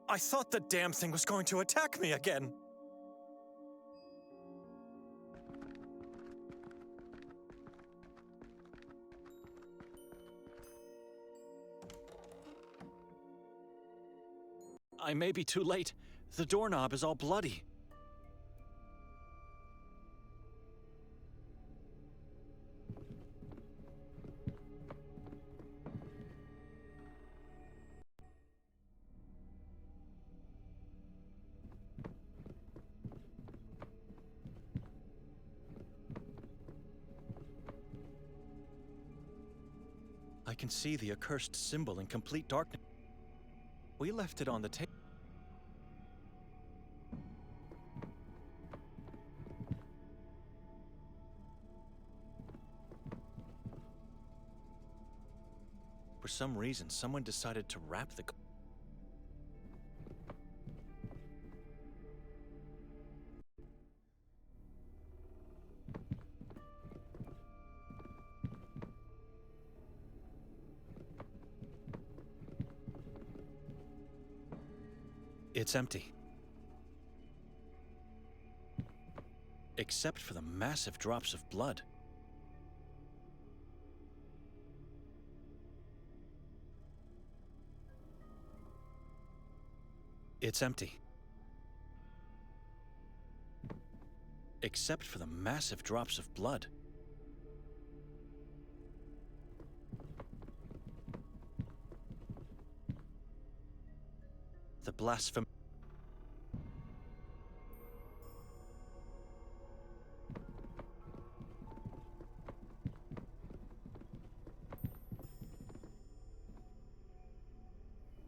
I thought the damn thing was going to attack me again. I may be too late. The doorknob is all bloody. I can see the accursed symbol in complete darkness. We left it on the table. For some reason, someone decided to wrap the... It's empty. Except for the massive drops of blood. It's empty. Except for the massive drops of blood. The blasphemy.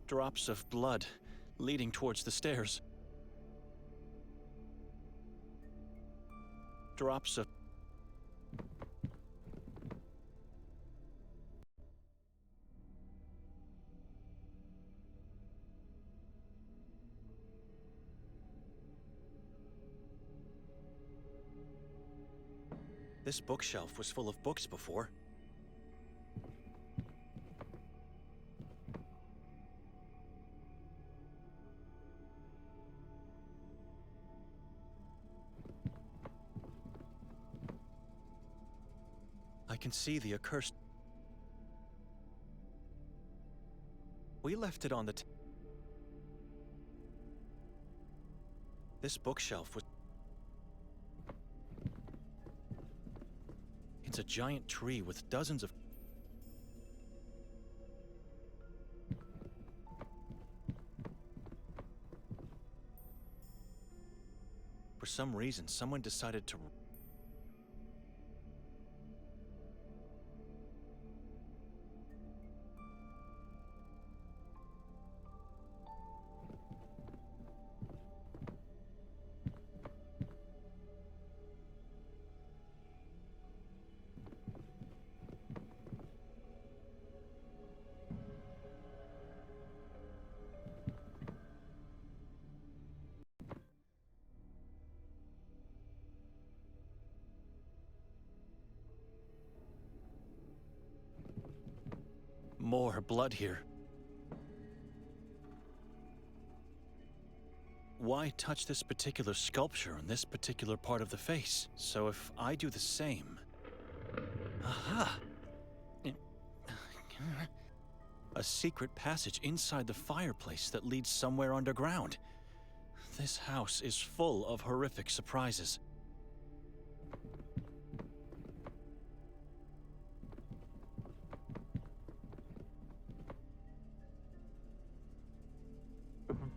Drops of blood leading towards the stairs. Drops of... This bookshelf was full of books before. I can see the accursed... We left it on the... This bookshelf was... It's a giant tree with dozens of... For some reason, someone decided to... More blood here. Why touch this particular sculpture on this particular part of the face? So if I do the same... Aha! A secret passage inside the fireplace that leads somewhere underground. This house is full of horrific surprises.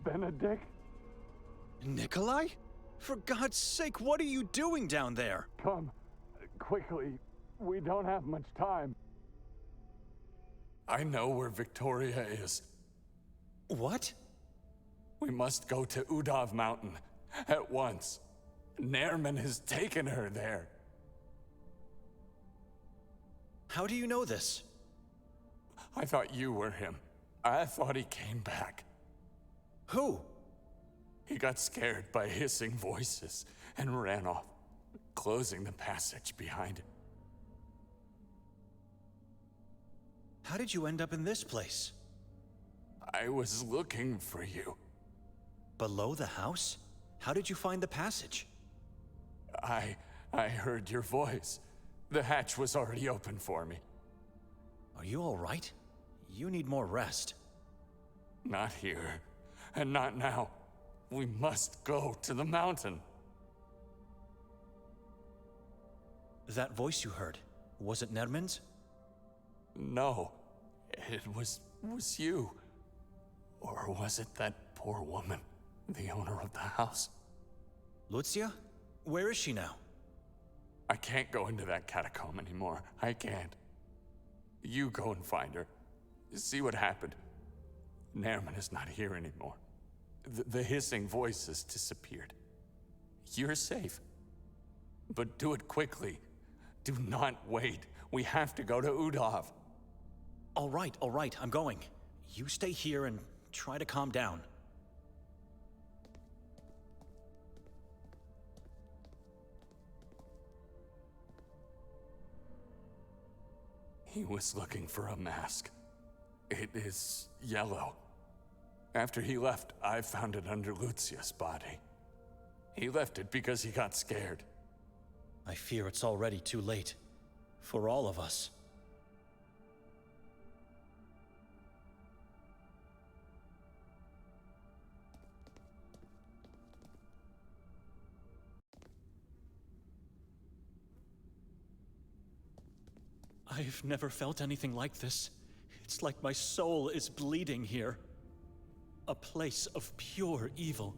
Benedict? Nikolai? For God's sake, what are you doing down there? Come, quickly. We don't have much time. I know where Victoria is. What? We must go to Udav Mountain at once. Nairman has taken her there. How do you know this? I thought you were him. I thought he came back. Who? He got scared by hissing voices and ran off, closing the passage behind him. How did you end up in this place? I was looking for you. Below the house? How did you find the passage? I heard your voice. The hatch was already open for me. Are you all right? You need more rest. Not here, and not now. We must go to the mountain. That voice you heard, was it Nermin's? No, it was you. Or was it that poor woman, the owner of the house? Lucia? Where is she now? I can't go into that catacomb anymore. I can't. You go and find her. See what happened. Nermin is not here anymore. The hissing voice has disappeared. You're safe. But do it quickly. Do not wait. We have to go to Udov. All right, I'm going. You stay here and try to calm down. He was looking for a mask. It is yellow. After he left, I found it under Lucia's body. He left it because he got scared. I fear it's already too late. For all of us. I've never felt anything like this. It's like my soul is bleeding here. A place of pure evil.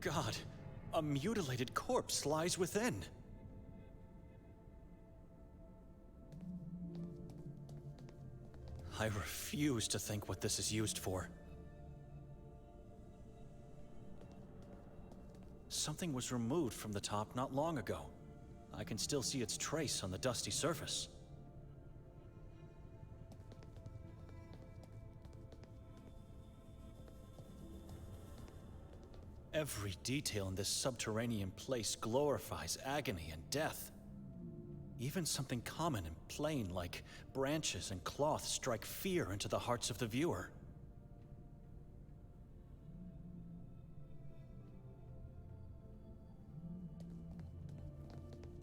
God, a mutilated corpse lies within. I refuse to think what this is used for. Something was removed from the top not long ago. I can still see its trace on the dusty surface. Every detail in this subterranean place glorifies agony and death. Even something common and plain like branches and cloth strike fear into the hearts of the viewer.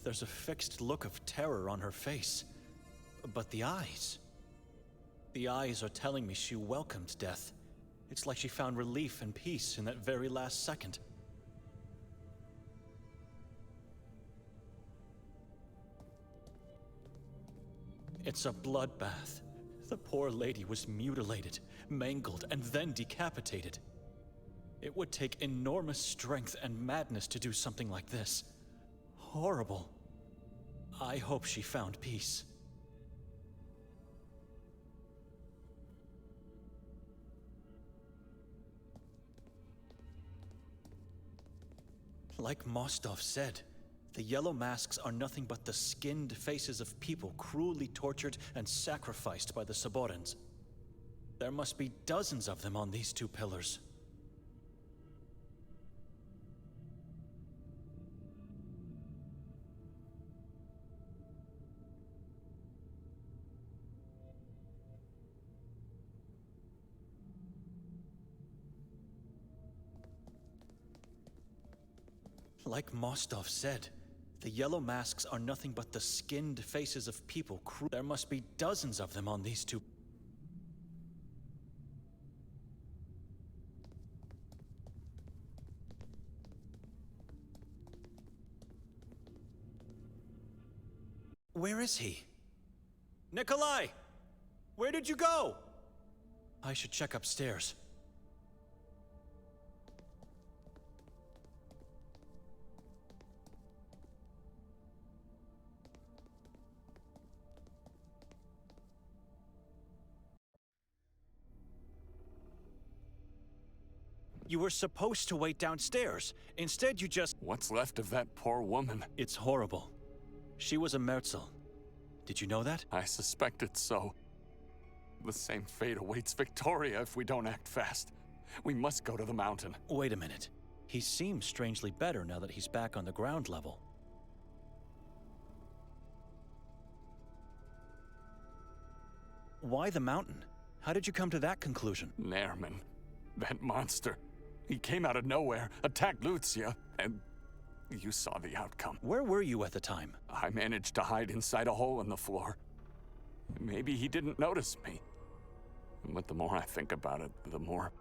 There's a fixed look of terror on her face. But the eyes... The eyes are telling me she welcomed death. It's like she found relief and peace in that very last second. It's a bloodbath. The poor lady was mutilated, mangled, and then decapitated. It would take enormous strength and madness to do something like this. Horrible. I hope she found peace. Like Mostov said, the yellow masks are nothing but the skinned faces of people cruelly tortured and sacrificed by the Saborans. There must be dozens of them on these two pillars. Like Mostov said, the yellow masks are nothing but the skinned faces of people. There must be dozens of them on these two. Where is he? Nikolai! Where did you go? I should check upstairs. You were supposed to wait downstairs. Instead, you just... What's left of that poor woman? It's horrible. She was a Merzel. Did you know that? I suspected so. The same fate awaits Victoria if we don't act fast. We must go to the mountain. Wait a minute. He seems strangely better now that he's back on the ground level. Why the mountain? How did you come to that conclusion? Nairman. That monster. He came out of nowhere, attacked Lucia, and you saw the outcome. Where were you at the time? I managed to hide inside a hole in the floor. Maybe he didn't notice me. But the more I think about it, the more...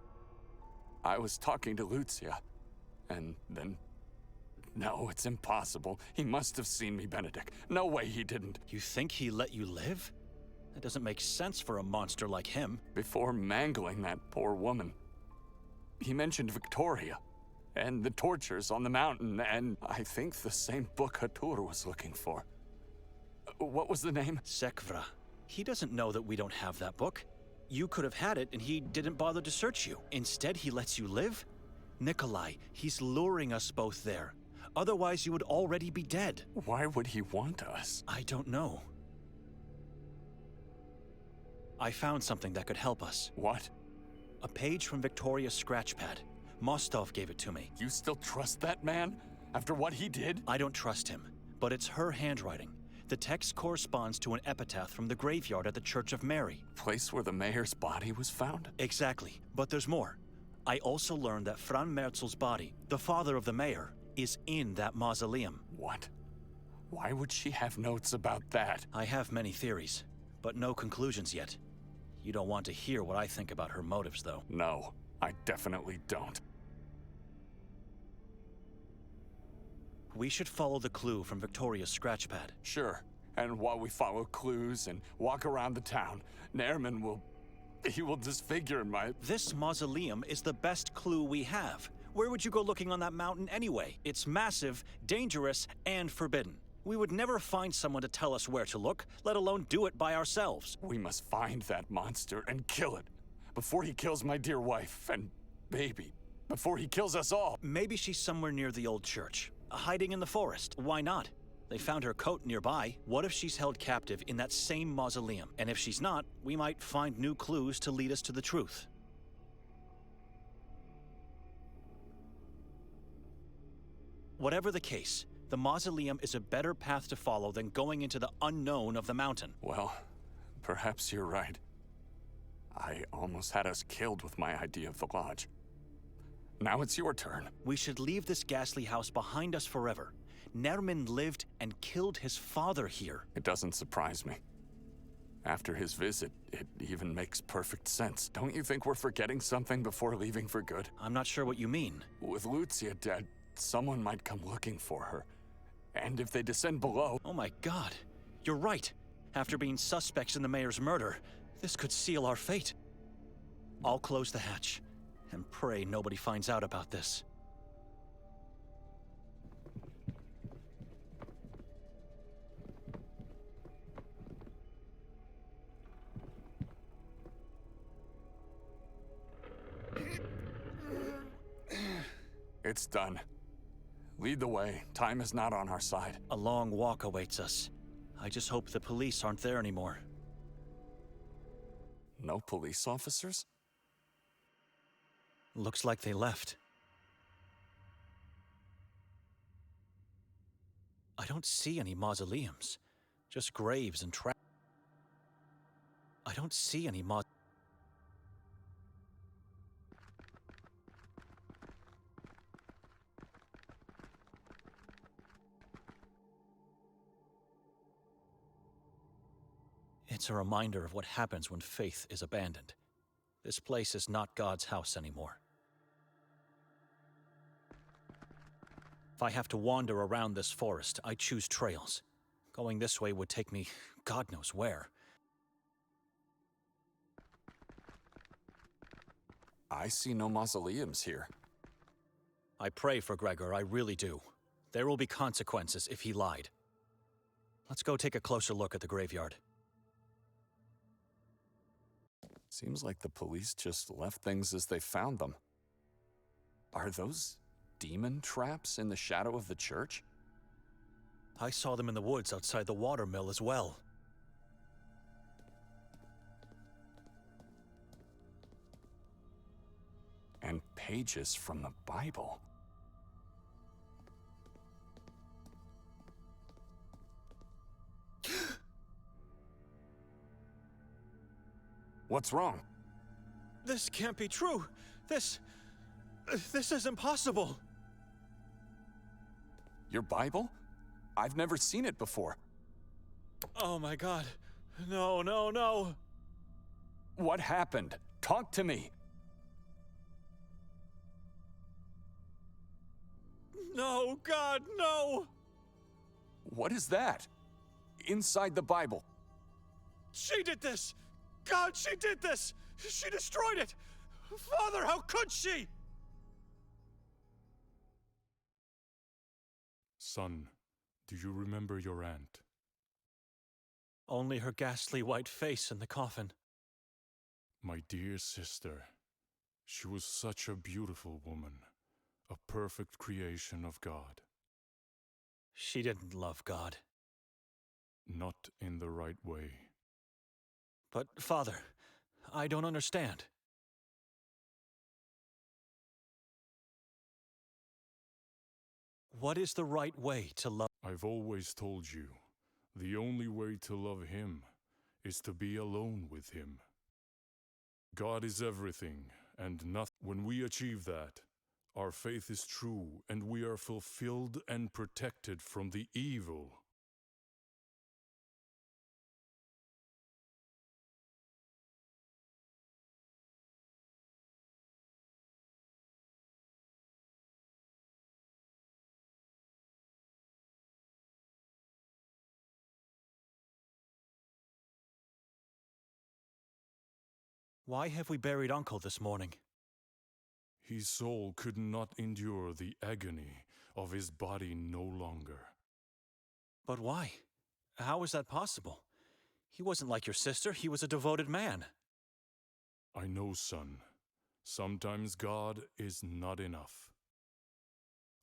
I was talking to Lucia, and then... No, it's impossible. He must have seen me, Benedict. No way he didn't. You think he let you live? That doesn't make sense for a monster like him. Before mangling that poor woman, he mentioned Victoria, and the tortures on the mountain, and I think the same book Kotar was looking for. What was the name? Sekvra. He doesn't know that we don't have that book. You could have had it and he didn't bother to search you. Instead, he lets you live? Nikolai, he's luring us both there. Otherwise, you would already be dead. Why would he want us? I don't know. I found something that could help us. What? A page from Victoria's scratchpad. Mostov gave it to me. You still trust that man? After what he did? I don't trust him, but it's her handwriting. The text corresponds to an epitaph from the graveyard at the Church of Mary. Place where the mayor's body was found? Exactly, but there's more. I also learned that Fran Merzel's body, the father of the mayor, is in that mausoleum. What? Why would she have notes about that? I have many theories, but no conclusions yet. You don't want to hear what I think about her motives, though. No, I definitely don't. We should follow the clue from Victoria's scratchpad. Sure, and while we follow clues and walk around the town, Nairman will... he will disfigure my... This mausoleum is the best clue we have. Where would you go looking on that mountain anyway? It's massive, dangerous, and forbidden. We would never find someone to tell us where to look, let alone do it by ourselves. We must find that monster and kill it. Before he kills my dear wife and baby. Before he kills us all. Maybe she's somewhere near the old church, hiding in the forest. Why not? They found her coat nearby. What if she's held captive in that same mausoleum? And if she's not, we might find new clues to lead us to the truth. Whatever the case, the mausoleum is a better path to follow than going into the unknown of the mountain. Well, perhaps you're right. I almost had us killed with my idea of the lodge. Now it's your turn. We should leave this ghastly house behind us forever. Nairman lived and killed his father here. It doesn't surprise me. After his visit, it even makes perfect sense. Don't you think we're forgetting something before leaving for good? I'm not sure what you mean. With Lucia dead, someone might come looking for her. And if they descend below... Oh my god, you're right. After being suspects in the mayor's murder, this could seal our fate. I'll close the hatch, and pray nobody finds out about this. It's done. Lead the way. Time is not on our side. A long walk awaits us. I just hope the police aren't there anymore. No police officers? Looks like they left. I don't see any mausoleums. Just graves and I don't see any It's a reminder of what happens when faith is abandoned. This place is not God's house anymore. If I have to wander around this forest, I choose trails. Going this way would take me God knows where. I see no mausoleums here. I pray for Gregor, I really do. There will be consequences if he lied. Let's go take a closer look at the graveyard. Seems like the police just left things as they found them. Are those demon traps in the shadow of the church? I saw them in the woods outside the watermill as well. And pages from the Bible. What's wrong? This can't be true. This is impossible. Your Bible? I've never seen it before. Oh my God. No, no, no. What happened? Talk to me. No, God, no. What is that? Inside the Bible. She did this. God, she did this. She destroyed it. Father, how could she? Son, do you remember your aunt? Only her ghastly white face in the coffin. My dear sister, she was such a beautiful woman, a perfect creation of God. She didn't love God. Not in the right way. But, Father, I don't understand. What is the right way to love? I've always told you, the only way to love Him is to be alone with Him. God is everything and nothing. When we achieve that, our faith is true and we are fulfilled and protected from the evil. Why have we buried Uncle this morning? His soul could not endure the agony of his body no longer. But why? How is that possible? He wasn't like your sister. He was a devoted man. I know, son. Sometimes God is not enough.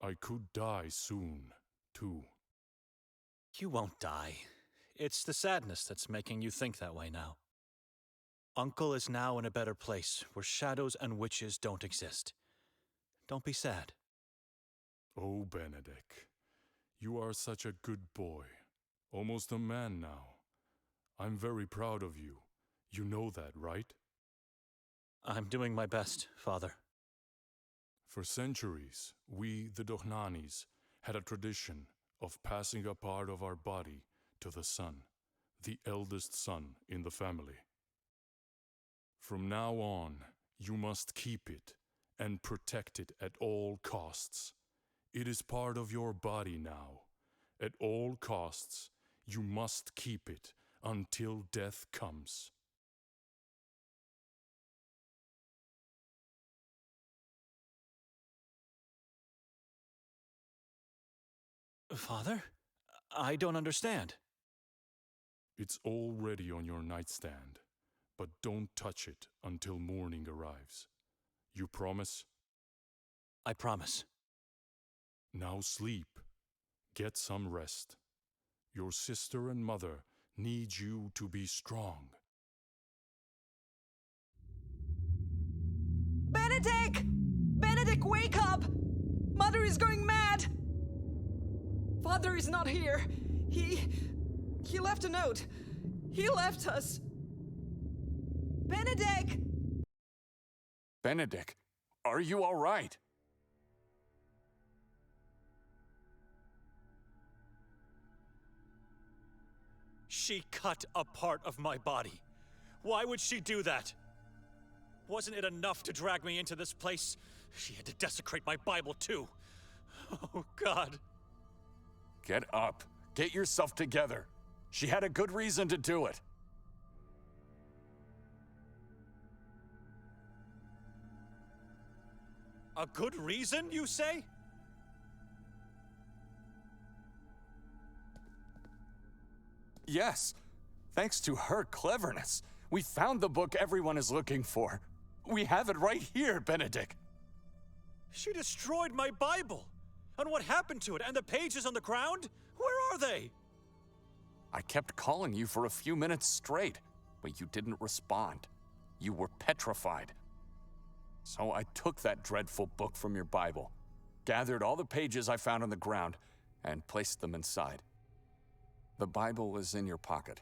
I could die soon, too. You won't die. It's the sadness that's making you think that way now. Uncle is now in a better place, where shadows and witches don't exist. Don't be sad. Oh, Benedict, you are such a good boy. Almost a man now. I'm very proud of you. You know that, right? I'm doing my best, Father. For centuries, we, the Dohnanis, had a tradition of passing a part of our body to the son, the eldest son in the family. From now on, you must keep it and protect it at all costs. It is part of your body now. At all costs, you must keep it until death comes. Father? I don't understand. It's already on your nightstand, but don't touch it until morning arrives. You promise? I promise. Now sleep. Get some rest. Your sister and mother need you to be strong. Benedict! Benedict, wake up! Mother is going mad! Father is not here. He left a note. He left us. Benedict! Benedict, are you all right? She cut a part of my body. Why would she do that? Wasn't it enough to drag me into this place? She had to desecrate my Bible too. Oh, God. Get up. Get yourself together. She had a good reason to do it. A good reason, you say? Yes. Thanks to her cleverness, we found the book everyone is looking for. We have it right here, Benedict. She destroyed my Bible. And what happened to it? And the pages on the ground? Where are they? I kept calling you for a few minutes straight, but you didn't respond. You were petrified. So I took that dreadful book from your Bible, gathered all the pages I found on the ground, and placed them inside. The Bible was in your pocket.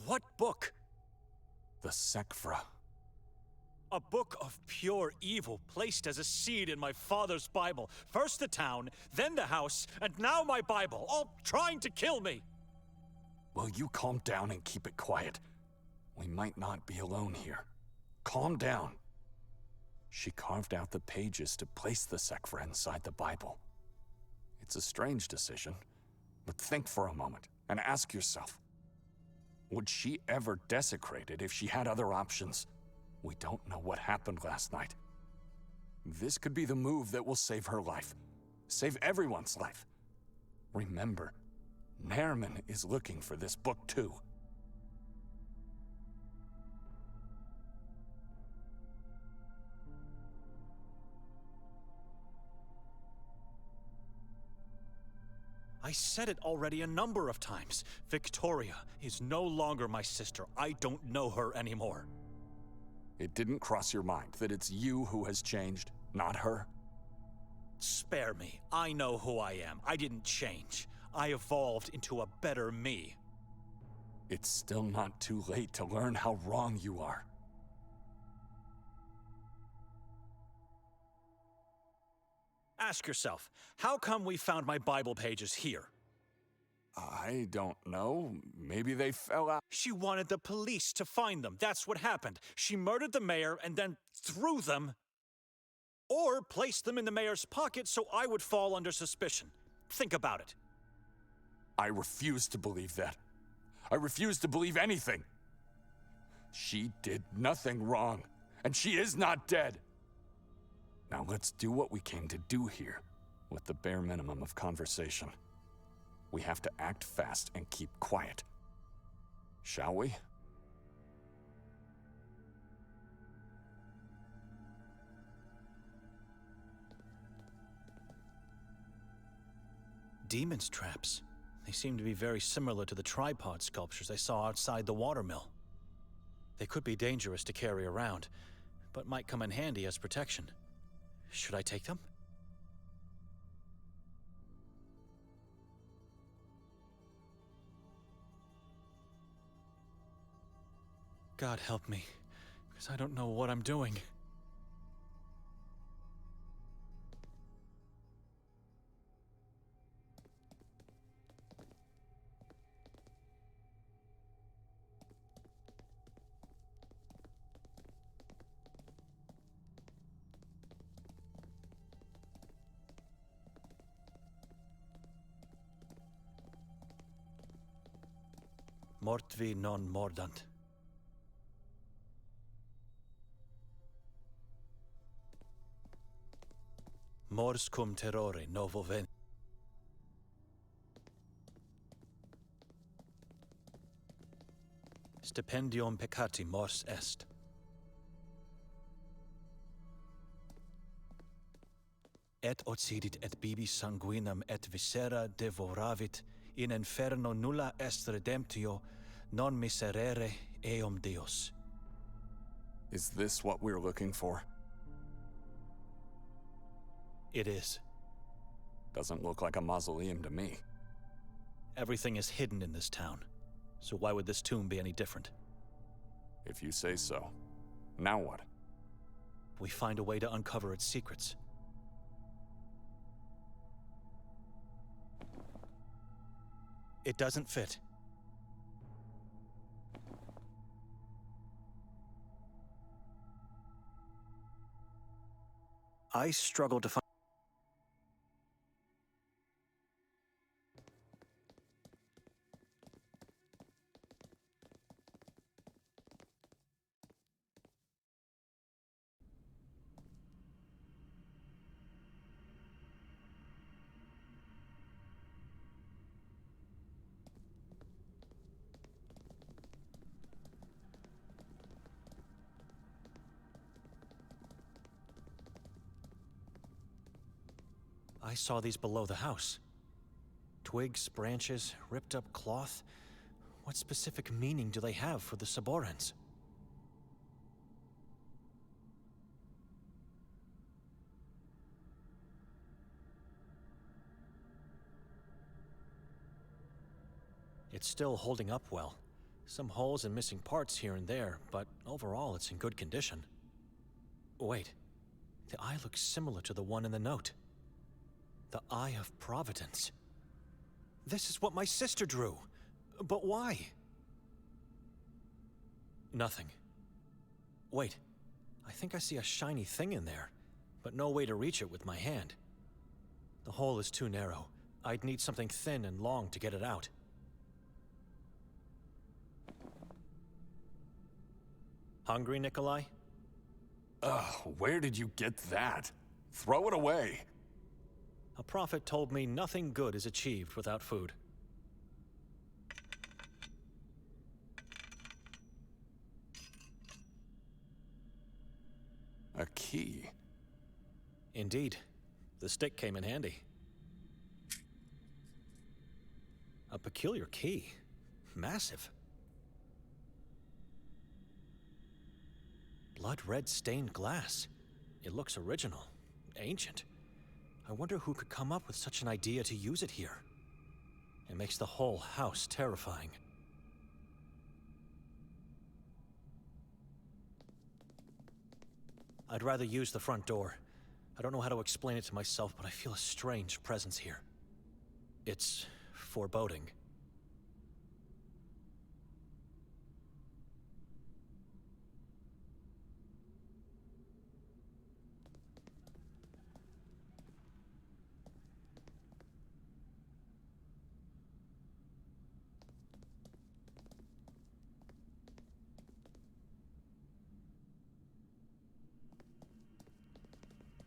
What book? The Sekphra. A book of pure evil placed as a seed in my father's Bible. First the town, then the house, and now my Bible, all trying to kill me. Will you calm down and keep it quiet? We might not be alone here. Calm down. She carved out the pages to place the Sekphra inside the Bible. It's a strange decision, but think for a moment and ask yourself, would she ever desecrate it if she had other options? We don't know what happened last night. This could be the move that will save her life, save everyone's life. Remember, Nairman is looking for this book too. I said it already a number of times. Victoria is no longer my sister. I don't know her anymore. It didn't cross your mind that it's you who has changed, not her? Spare me. I know who I am. I didn't change. I evolved into a better me. It's still not too late to learn how wrong you are. Ask yourself, how come we found my Bible pages here? I don't know. Maybe they fell out. She wanted the police to find them. That's what happened. She murdered the mayor and then threw them. Or placed them in the mayor's pocket so I would fall under suspicion. Think about it. I refuse to believe that. I refuse to believe anything. She did nothing wrong, and she is not dead. Now let's do what we came to do here, with the bare minimum of conversation. We have to act fast and keep quiet. Shall we? Demon's traps. They seem to be very similar to the tripod sculptures I saw outside the watermill. They could be dangerous to carry around, but might come in handy as protection. Should I take them? God help me, because I don't know what I'm doing. Mortvi non mordant. Mors cum terrore novo ven. Stipendium peccati mors est. Et occidit et bibis sanguinam et viscera devoravit, in inferno nulla est redemptio, non miserere eum Deus. Is this what we're looking for? It is. Doesn't look like a mausoleum to me. Everything is hidden in this town, so why would this tomb be any different? If you say so. Now what? We find a way to uncover its secrets. It doesn't fit. I struggle to find. I saw these below the house. Twigs, branches, ripped up cloth. What specific meaning do they have for the Saborans? It's still holding up well. Some holes and missing parts here and there, but overall it's in good condition. Wait, the eye looks similar to the one in the note. The Eye of Providence. This is what my sister drew. But why? Nothing. Wait, I think I see a shiny thing in there, but no way to reach it with my hand. The hole is too narrow. I'd need something thin and long to get it out. Hungry, Nikolai? Ugh, where did you get that? Throw it away. A prophet told me nothing good is achieved without food. A key. Indeed. The stick came in handy. A peculiar key. Massive. Blood-red stained glass. It looks original. Ancient. I wonder who could come up with such an idea to use it here. It makes the whole house terrifying. I'd rather use the front door. I don't know how to explain it to myself, but I feel a strange presence here. It's foreboding.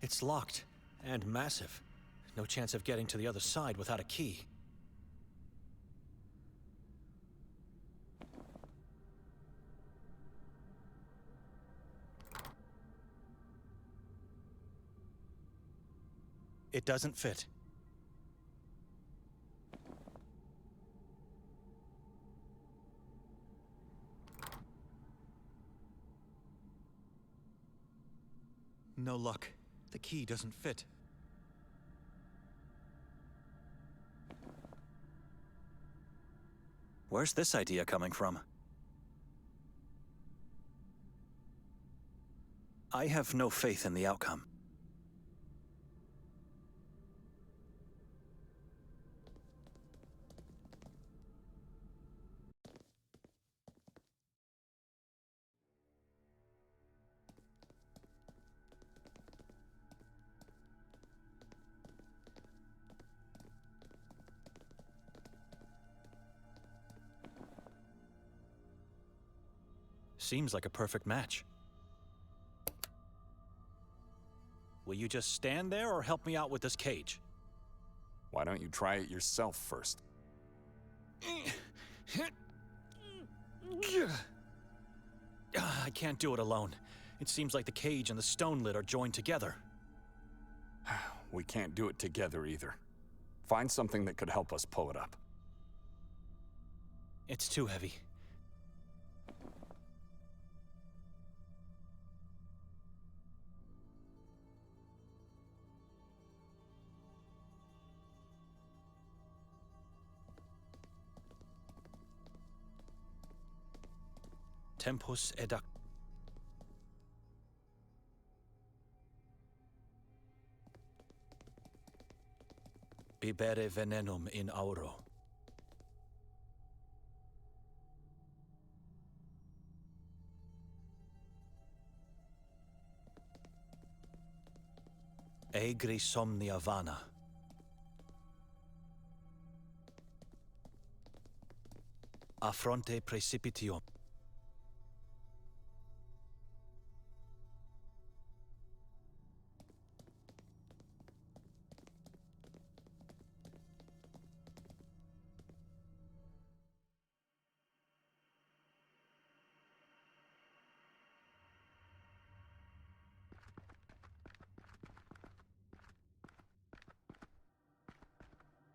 It's locked, and massive. No chance of getting to the other side without a key. It doesn't fit. No luck. The key doesn't fit. Where's this idea coming from? I have no faith in the outcome. Seems like a perfect match. Will you just stand there or help me out with this cage? Why don't you try it yourself first? I can't do it alone. It seems like the cage and the stone lid are joined together. We can't do it together either. Find something that could help us pull it up. It's too heavy. Tempus edac. Bibere venenum in auro. Egri somnia vana. A fronte precipitium.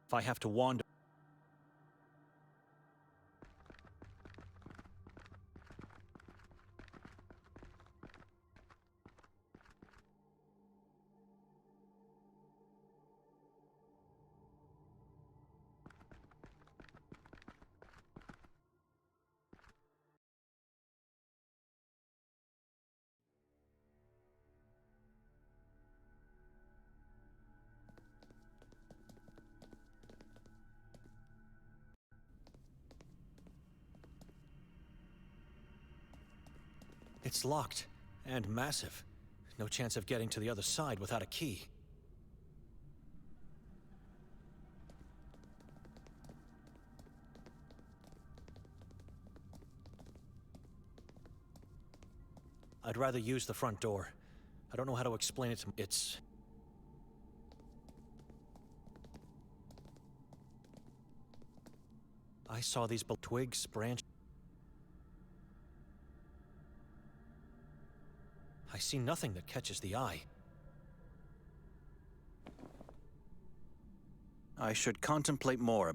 If I have to wander. It's locked, and massive. No chance of getting to the other side without a key. I'd rather use the front door. I don't know how to explain it to it's... I saw these twigs, branches. I see nothing that catches the eye. I should contemplate more.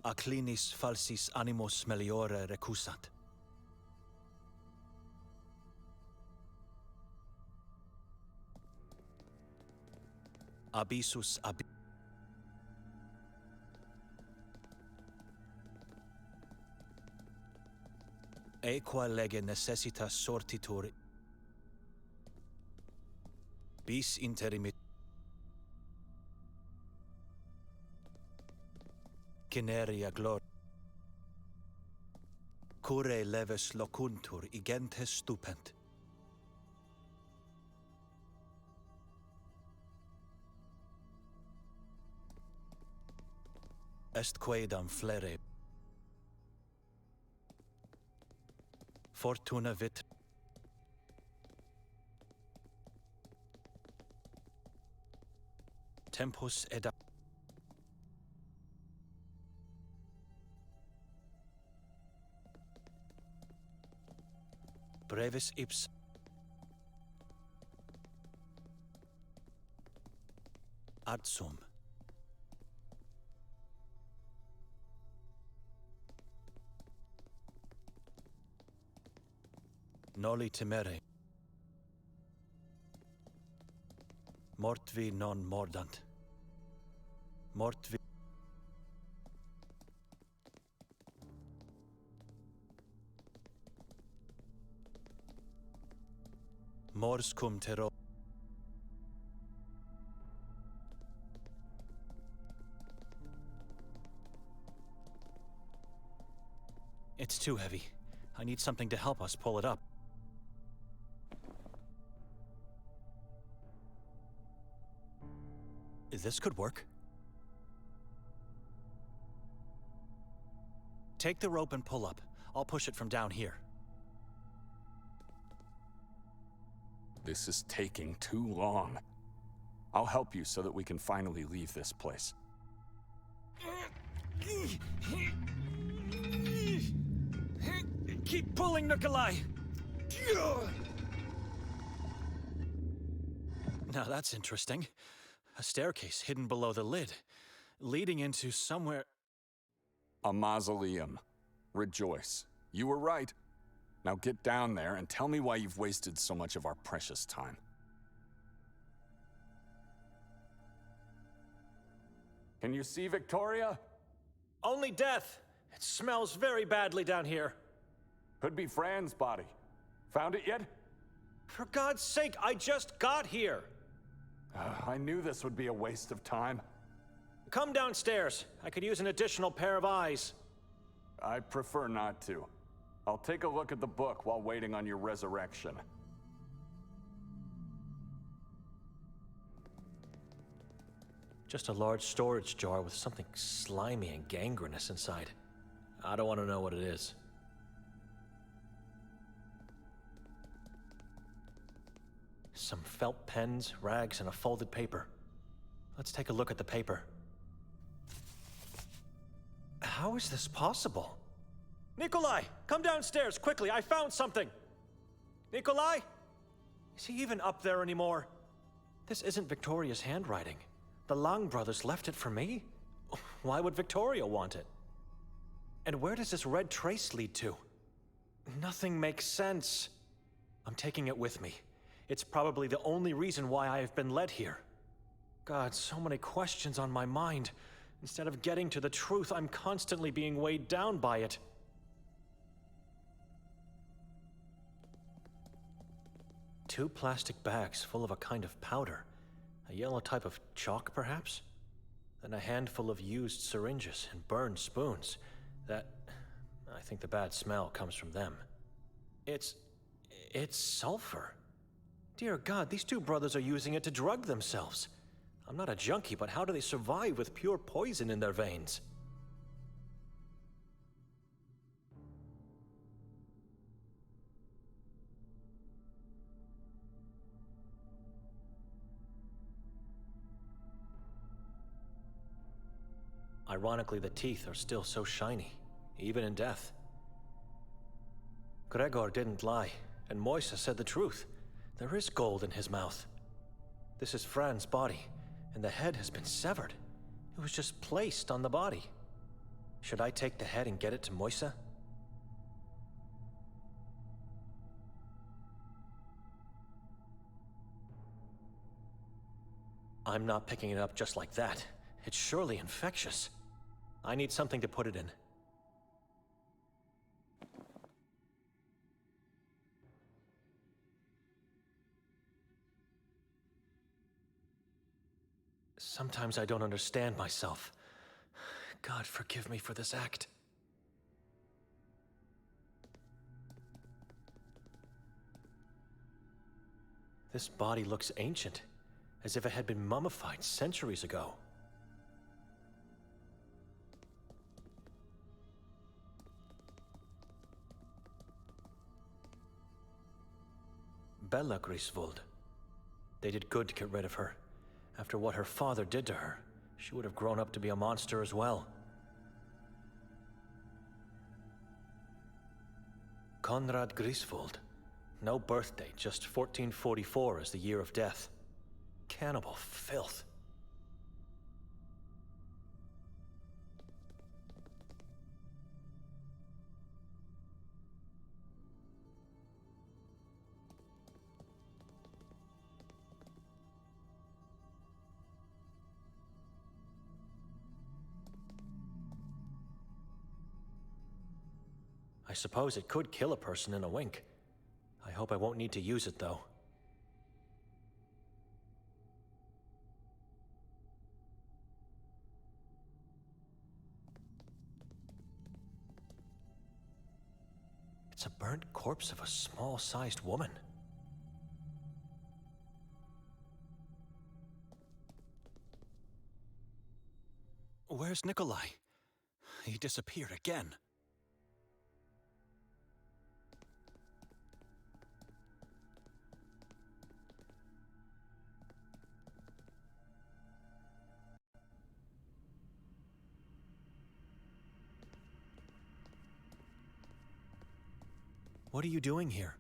Acclinis falsis animos meliore recusat. Abyssus ab... Equa lege necessitas sortitur... Bis interimit... Cineria glor... Cure leves locuntur igentes stupent. Est quaedam flere. Fortuna vit... Tempus ed... Brevis ips... Adsum. Noli timere. Mortvi non mordant. Mortvi... Mors cum terror. It's too heavy. I need something to help us pull it up. This could work. Take the rope and pull up. I'll push it from down here. This is taking too long. I'll help you so that we can finally leave this place. Keep pulling, Nikolai! Now that's interesting. A staircase hidden below the lid, leading into somewhere... A mausoleum. Rejoice. You were right. Now get down there and tell me why you've wasted so much of our precious time. Can you see Victoria? Only death! It smells very badly down here. Could be Fran's body. Found it yet? For God's sake, I just got here! I knew this would be a waste of time. Come downstairs. I could use an additional pair of eyes. I prefer not to. I'll take a look at the book while waiting on your resurrection. Just a large storage jar with something slimy and gangrenous inside. I don't want to know what it is. Some felt pens, rags, and a folded paper. Let's take a look at the paper. How is this possible? Nikolai, come downstairs, quickly, I found something! Nikolai? Is he even up there anymore? This isn't Victoria's handwriting. The Lang brothers left it for me? Why would Victoria want it? And where does this red trace lead to? Nothing makes sense. I'm taking it with me. It's probably the only reason why I have been led here. God, so many questions on my mind. Instead of getting to the truth, I'm constantly being weighed down by it. Two plastic bags full of a kind of powder. A yellow type of chalk, perhaps? Then a handful of used syringes and burned spoons. I think the bad smell comes from them. It's sulfur. Dear God, these two brothers are using it to drug themselves. I'm not a junkie, but how do they survive with pure poison in their veins? Ironically, the teeth are still so shiny, even in death. Gregor didn't lie, and Moisa said the truth. There is gold in his mouth. This is Fran's body, and the head has been severed. It was just placed on the body. Should I take the head and get it to Moisa? I'm not picking it up just like that. It's surely infectious. I need something to put it in. Sometimes I don't understand myself. God, forgive me for this act. This body looks ancient, as if it had been mummified centuries ago. Bella Griswold. They did good to get rid of her. After what her father did to her, she would have grown up to be a monster as well. Konrad Griswold. No birth date, just 1444 as the year of death. Cannibal filth. I suppose it could kill a person in a wink. I hope I won't need to use it, though. It's a burnt corpse of a small-sized woman. Where's Nikolai? He disappeared again. What are you doing here?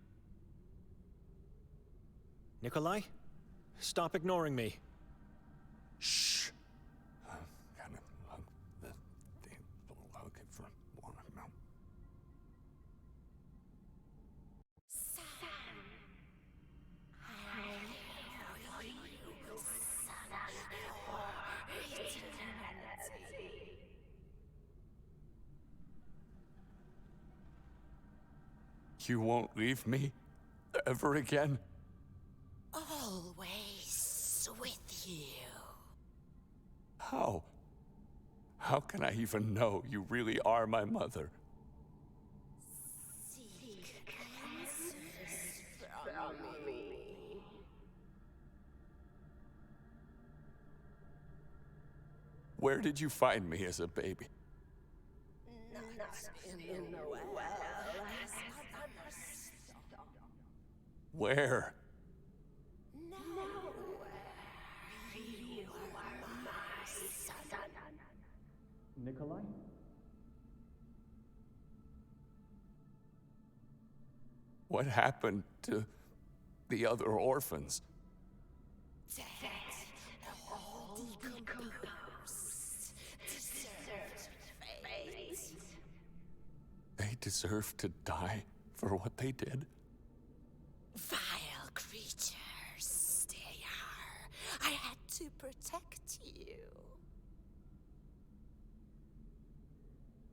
Nikolai? Stop ignoring me. Shh. Gotta hug the thing. Hug it for one amount. You won't leave me ever again? Always with you. How? How can I even know you really are my mother? Seek answers from me. Where did you find me as a baby? Not in the well as Where? nowhere. You are my son. Nikolai? What happened to the other orphans? Dead, all decomposed, deserved fate. They deserve to die for what they did? Vile creatures they are. I had to protect you.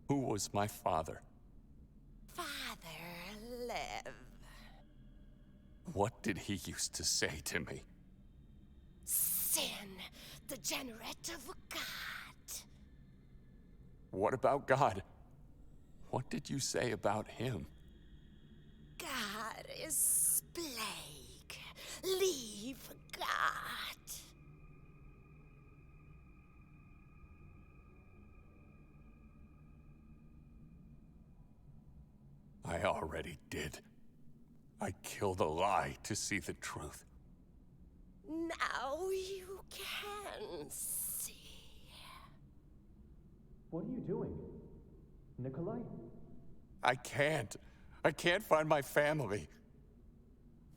Who was my father? Father, live. What did he used to say to me? Sin, degenerate of God. What about God? What did you say about him? God is plague. Leave God. I already did. I killed a lie to see the truth. Now you can see. What are you doing? Nikolai? I can't. I can't find my family.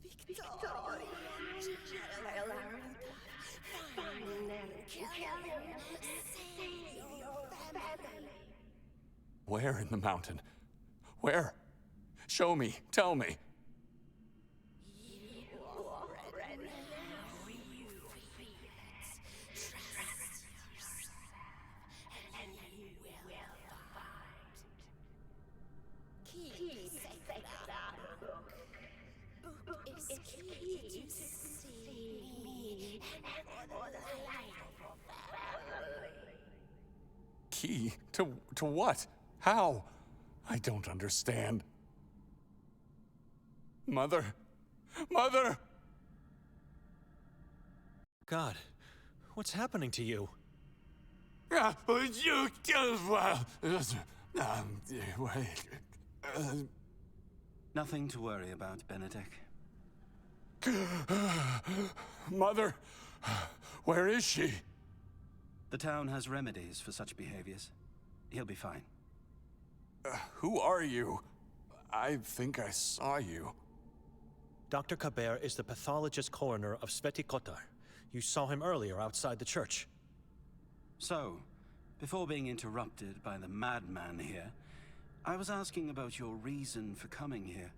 Victoria, find them, kill them, save your family. Where in the mountain? Where? Show me. Tell me. You already know you feel it. Trust yourself, and you will find. Keep sacred book. Book is key to see me and for the life of family. Key? To what? How? I don't understand. Mother! Mother! God, what's happening to you? You killed well. Nothing to worry about, Benedict. Mother! Where is she? The town has remedies for such behaviors. He'll be fine. Who are you? I think I saw you. Dr. Kabir is the pathologist coroner of Sveti Kotar. You saw him earlier outside the church. So, before being interrupted by the madman here, I was asking about your reason for coming here.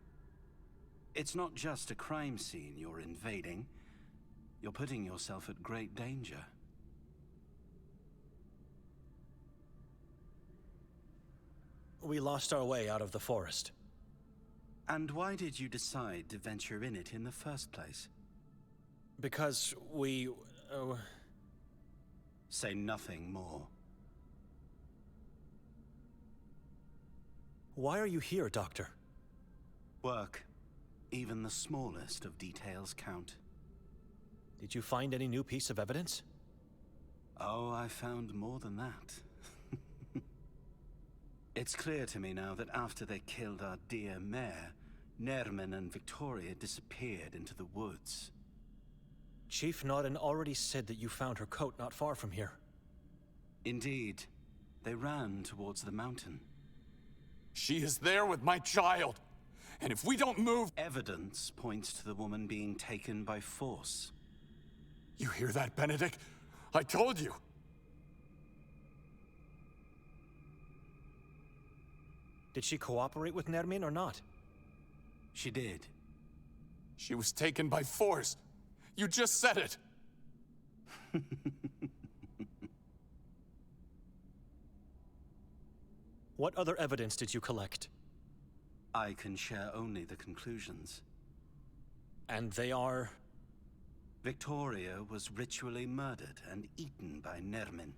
It's not just a crime scene you're invading. You're putting yourself at great danger. We lost our way out of the forest. And why did you decide to venture in it in the first place? Because we... Say nothing more. Why are you here, Doctor? Work. Even the smallest of details count. Did you find any new piece of evidence? Oh, I found more than that. It's clear to me now that after they killed our dear mayor, Nerman and Victoria disappeared into the woods. Chief Nodden already said that you found her coat not far from here. Indeed. They ran towards the mountain. She is there with my child. And if we don't move... Evidence points to the woman being taken by force. You hear that, Benedict? I told you. Did she cooperate with Nermin or not? She did. She was taken by force. You just said it. What other evidence did you collect? I can share only the conclusions. And they are... Victoria was ritually murdered and eaten by Nermin.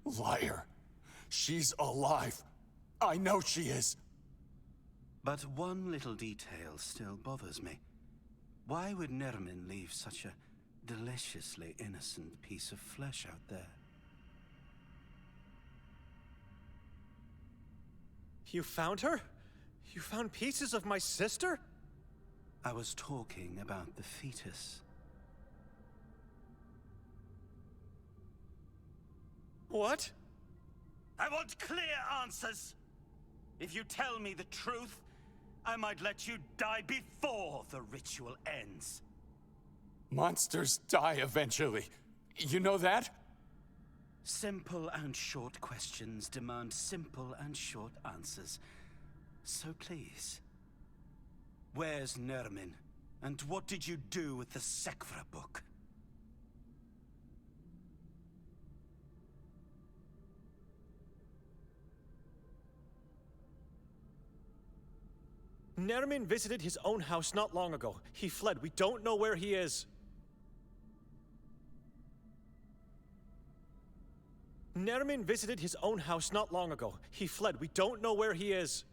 Liar. She's alive. I know she is. But one little detail still bothers me. Why would Nermin leave such a deliciously innocent piece of flesh out there? You found her? You found pieces of my sister? I was talking about the fetus. What? I want clear answers. If you tell me the truth, I might let you die before the ritual ends. Monsters die eventually. You know that? Simple and short questions demand simple and short answers. So please, where's Nermin? And what did you do with the Sekvra book? Nermin visited his own house not long ago. He fled. We don't know where he is. Nermin visited his own house not long ago. He fled. We don't know where he is.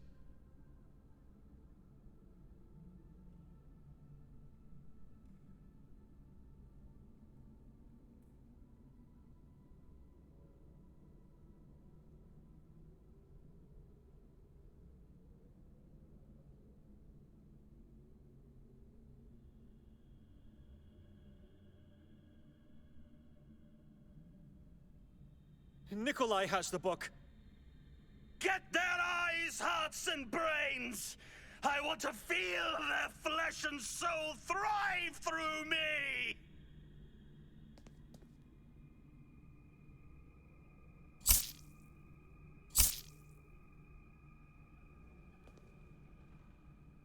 Nikolai has the book. Get their eyes, hearts, and brains! I want to feel their flesh and soul thrive through me!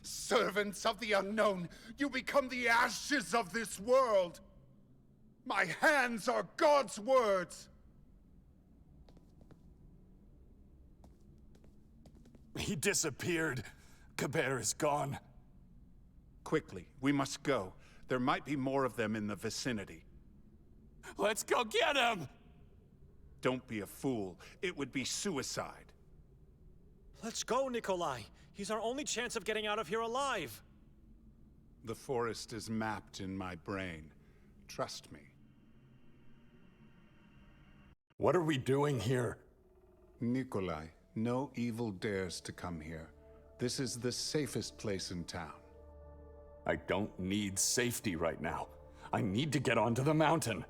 Servants of the unknown, you become the ashes of this world! My hands are God's words! He disappeared. Kabir is gone. Quickly, we must go. There might be more of them in the vicinity. Let's go get him! Don't be a fool. It would be suicide. Let's go, Nikolai. He's our only chance of getting out of here alive. The forest is mapped in my brain. Trust me. What are we doing here? Nikolai, no evil dares to come here. This is the safest place in town. I don't need safety right now. I need to get onto the mountain.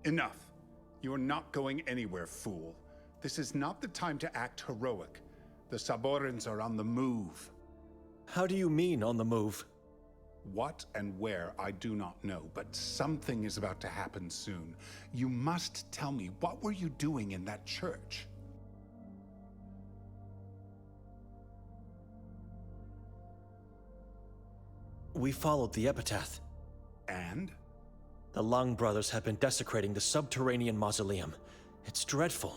Enough. You are not going anywhere, fool. This is not the time to act heroic. The Saborans are on the move. How do you mean, on the move? What and where, I do not know, but something is about to happen soon. You must tell me, what were you doing in that church? We followed the epitaph. And? The Lang brothers have been desecrating the subterranean mausoleum. It's dreadful.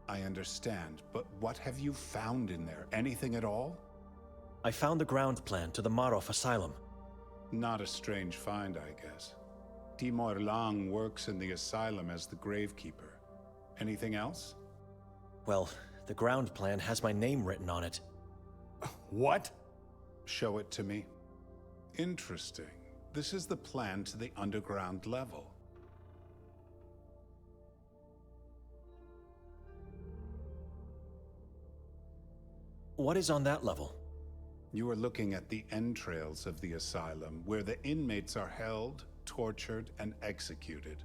I understand, but what have you found in there? Anything at all? I found the ground plan to the Marov asylum. Not a strange find, I guess. Timur Lang works in the asylum as the gravekeeper. Anything else? Well, the ground plan has my name written on it. What? Show it to me. Interesting. This is the plan to the underground level. What is on that level? You are looking at the entrails of the asylum, where the inmates are held, tortured, and executed.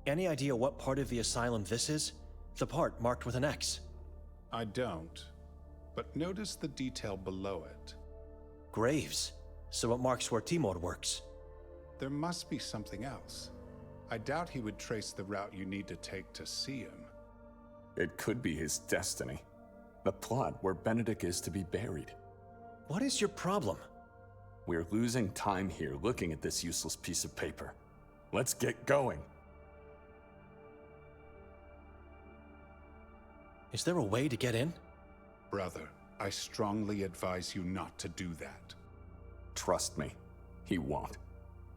Any idea what part of the asylum this is? The part marked with an X. I don't, but notice the detail below it. Graves. So it marks where Timur works. There must be something else. I doubt he would trace the route you need to take to see him. It could be his destiny. The plot where Benedict is to be buried. What is your problem? We're losing time here looking at this useless piece of paper. Let's get going. Is there a way to get in? Brother, I strongly advise you not to do that. Trust me, he won't.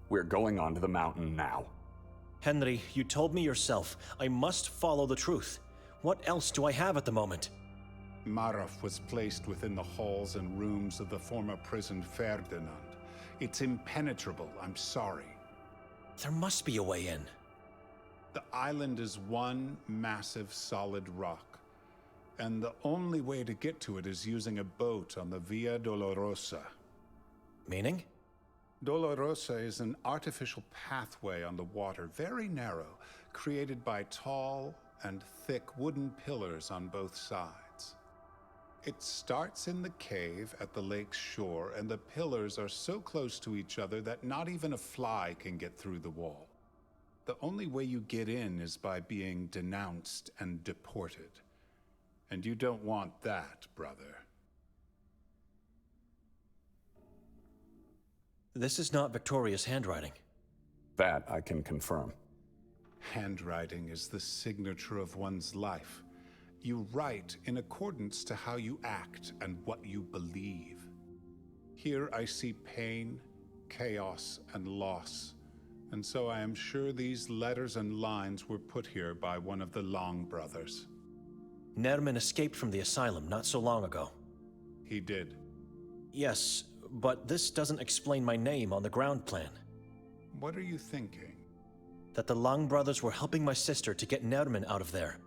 We're going onto the mountain now. Henry, you told me yourself, I must follow the truth. What else do I have at the moment? Marov was placed within the halls and rooms of the former prison Ferdinand. It's impenetrable, I'm sorry. There must be a way in. The island is one massive solid rock, and the only way to get to it is using a boat on the Via Dolorosa. Meaning? Dolorosa is an artificial pathway on the water, very narrow, created by tall and thick wooden pillars on both sides. It starts in the cave at the lake's shore, and the pillars are so close to each other that not even a fly can get through the wall. The only way you get in is by being denounced and deported. And you don't want that, brother. This is not Victoria's handwriting. That I can confirm. Handwriting is the signature of one's life. You write in accordance to how you act and what you believe. Here I see pain, chaos, and loss. And so I am sure these letters and lines were put here by one of the Long brothers. Nerman escaped from the asylum not so long ago. He did. Yes, but this doesn't explain my name on the ground plan. What are you thinking? That the Long brothers were helping my sister to get Nerman out of there.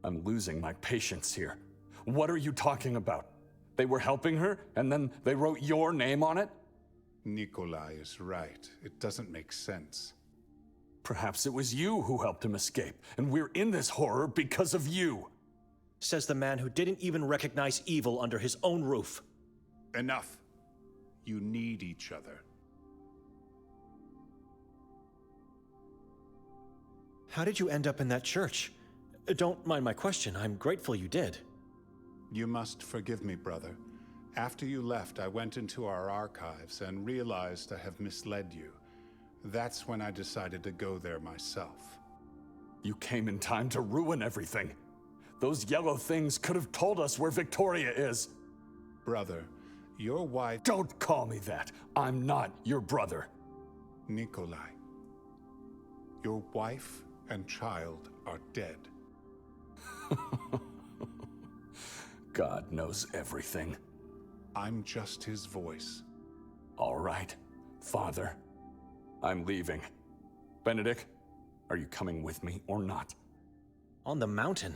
I'm losing my patience here. What are you talking about? They were helping her, and then they wrote your name on it? Nikolai is right. It doesn't make sense. Perhaps it was you who helped him escape, and we're in this horror because of you. Says the man who didn't even recognize evil under his own roof. Enough. You need each other. How did you end up in that church? Don't mind my question. I'm grateful you did. You must forgive me, brother. After you left, I went into our archives and realized I have misled you. That's when I decided to go there myself. You came in time to ruin everything. Those yellow things could have told us where Victoria is. Brother, your wife... Don't call me that. I'm not your brother. Nikolai, your wife and child are dead. God knows everything. I'm just his voice. All right, Father. I'm leaving. Benedict, are you coming with me or not? On the mountain?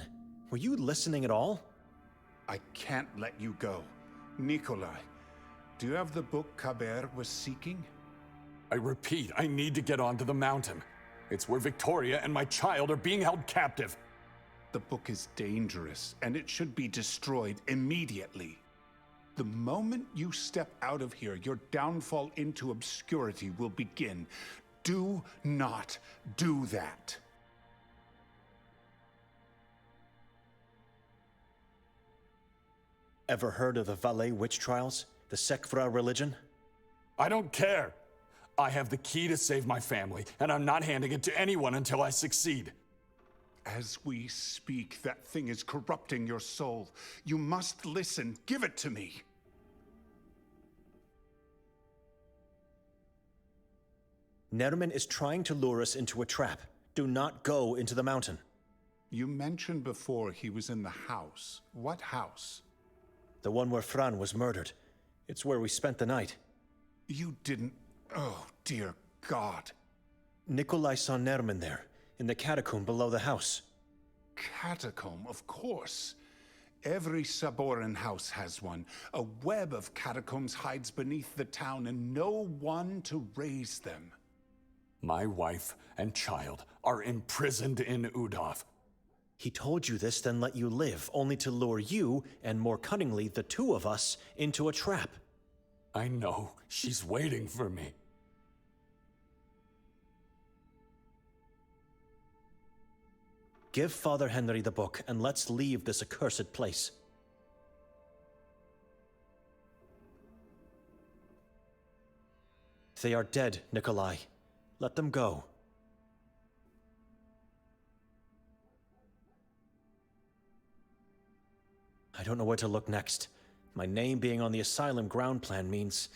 Were you listening at all? I can't let you go. Nikolai, do you have the book Kaber was seeking? I repeat, I need to get onto the mountain. It's where Victoria and my child are being held captive. The book is dangerous, and it should be destroyed immediately. The moment you step out of here, your downfall into obscurity will begin. Do not do that. Ever heard of the Valais witch trials? The Sekvra religion? I don't care. I have the key to save my family, and I'm not handing it to anyone until I succeed. As we speak, that thing is corrupting your soul. You must listen. Give it to me. Nerman is trying to lure us into a trap. Do not go into the mountain. You mentioned before he was in the house. What house? The one where Fran was murdered. It's where we spent the night. You didn't... Oh, dear God. Nikolai saw Nerman there, in the catacomb below the house. Catacomb, of course. Every Saboran house has one. A web of catacombs hides beneath the town, and no one to raise them. My wife and child are imprisoned in Udov. He told you this, then let you live, only to lure you, and more cunningly, the two of us, into a trap. I know. She's waiting for me. Give Father Henry the book, and let's leave this accursed place. They are dead, Nikolai. Let them go. I don't know where to look next. My name being on the asylum ground plan means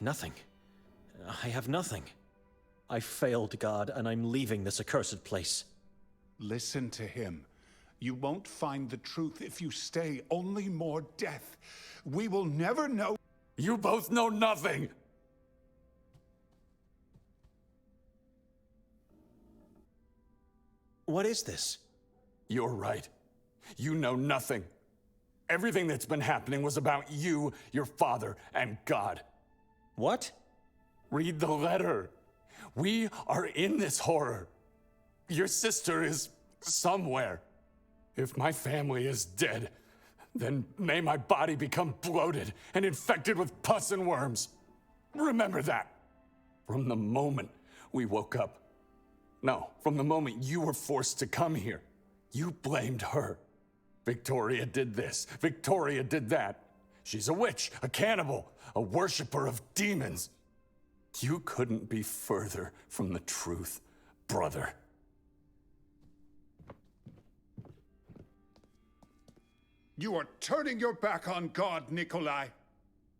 nothing. I have nothing. I failed, God, and I'm leaving this accursed place. Listen to him. You won't find the truth if you stay. Only more death. We will never know. You both know nothing! What is this? You're right. You know nothing. Everything that's been happening was about you, your father, and God. What? Read the letter. We are in this horror. Your sister is somewhere. If my family is dead, then may my body become bloated and infected with pus and worms. Remember that. From the moment we woke up. No, from the moment you were forced to come here, you blamed her. Victoria did this, Victoria did that. She's a witch, a cannibal, a worshiper of demons. You couldn't be further from the truth, brother. You are turning your back on God, Nikolai.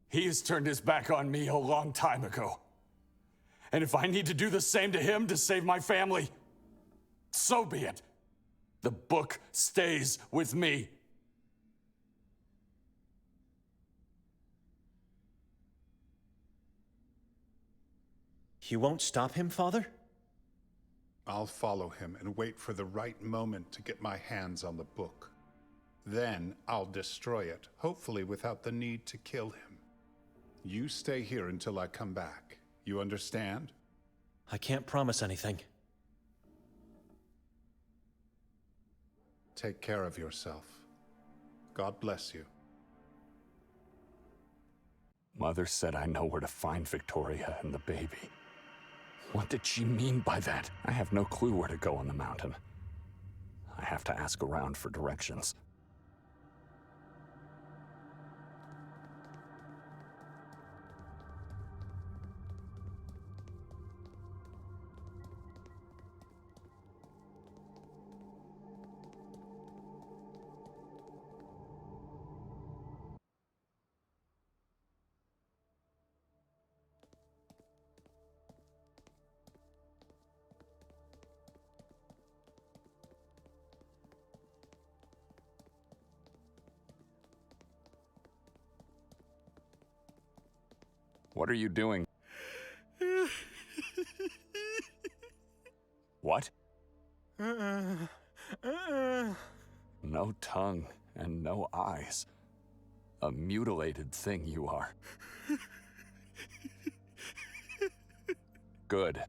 He has turned his back on me a long time ago. And if I need to do the same to him to save my family, so be it. The book stays with me. You won't stop him, Father? I'll follow him and wait for the right moment to get my hands on the book. Then I'll destroy it, hopefully without the need to kill him. You stay here until I come back. You understand? I can't promise anything. Take care of yourself. God bless you. Mother said I know where to find Victoria and the baby. What did she mean by that? I have no clue where to go on the mountain. I have to ask around for directions. What are you doing? What? No tongue and no eyes. A mutilated thing you are. Good.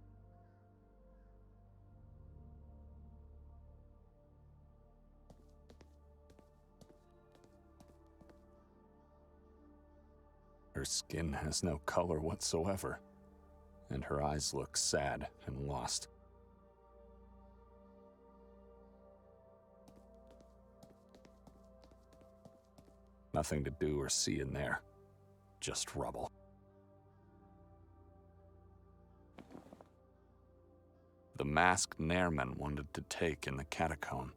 Her skin has no color whatsoever, and her eyes look sad and lost. Nothing to do or see in there, just rubble. The masked Nairman wanted to take in the catacomb.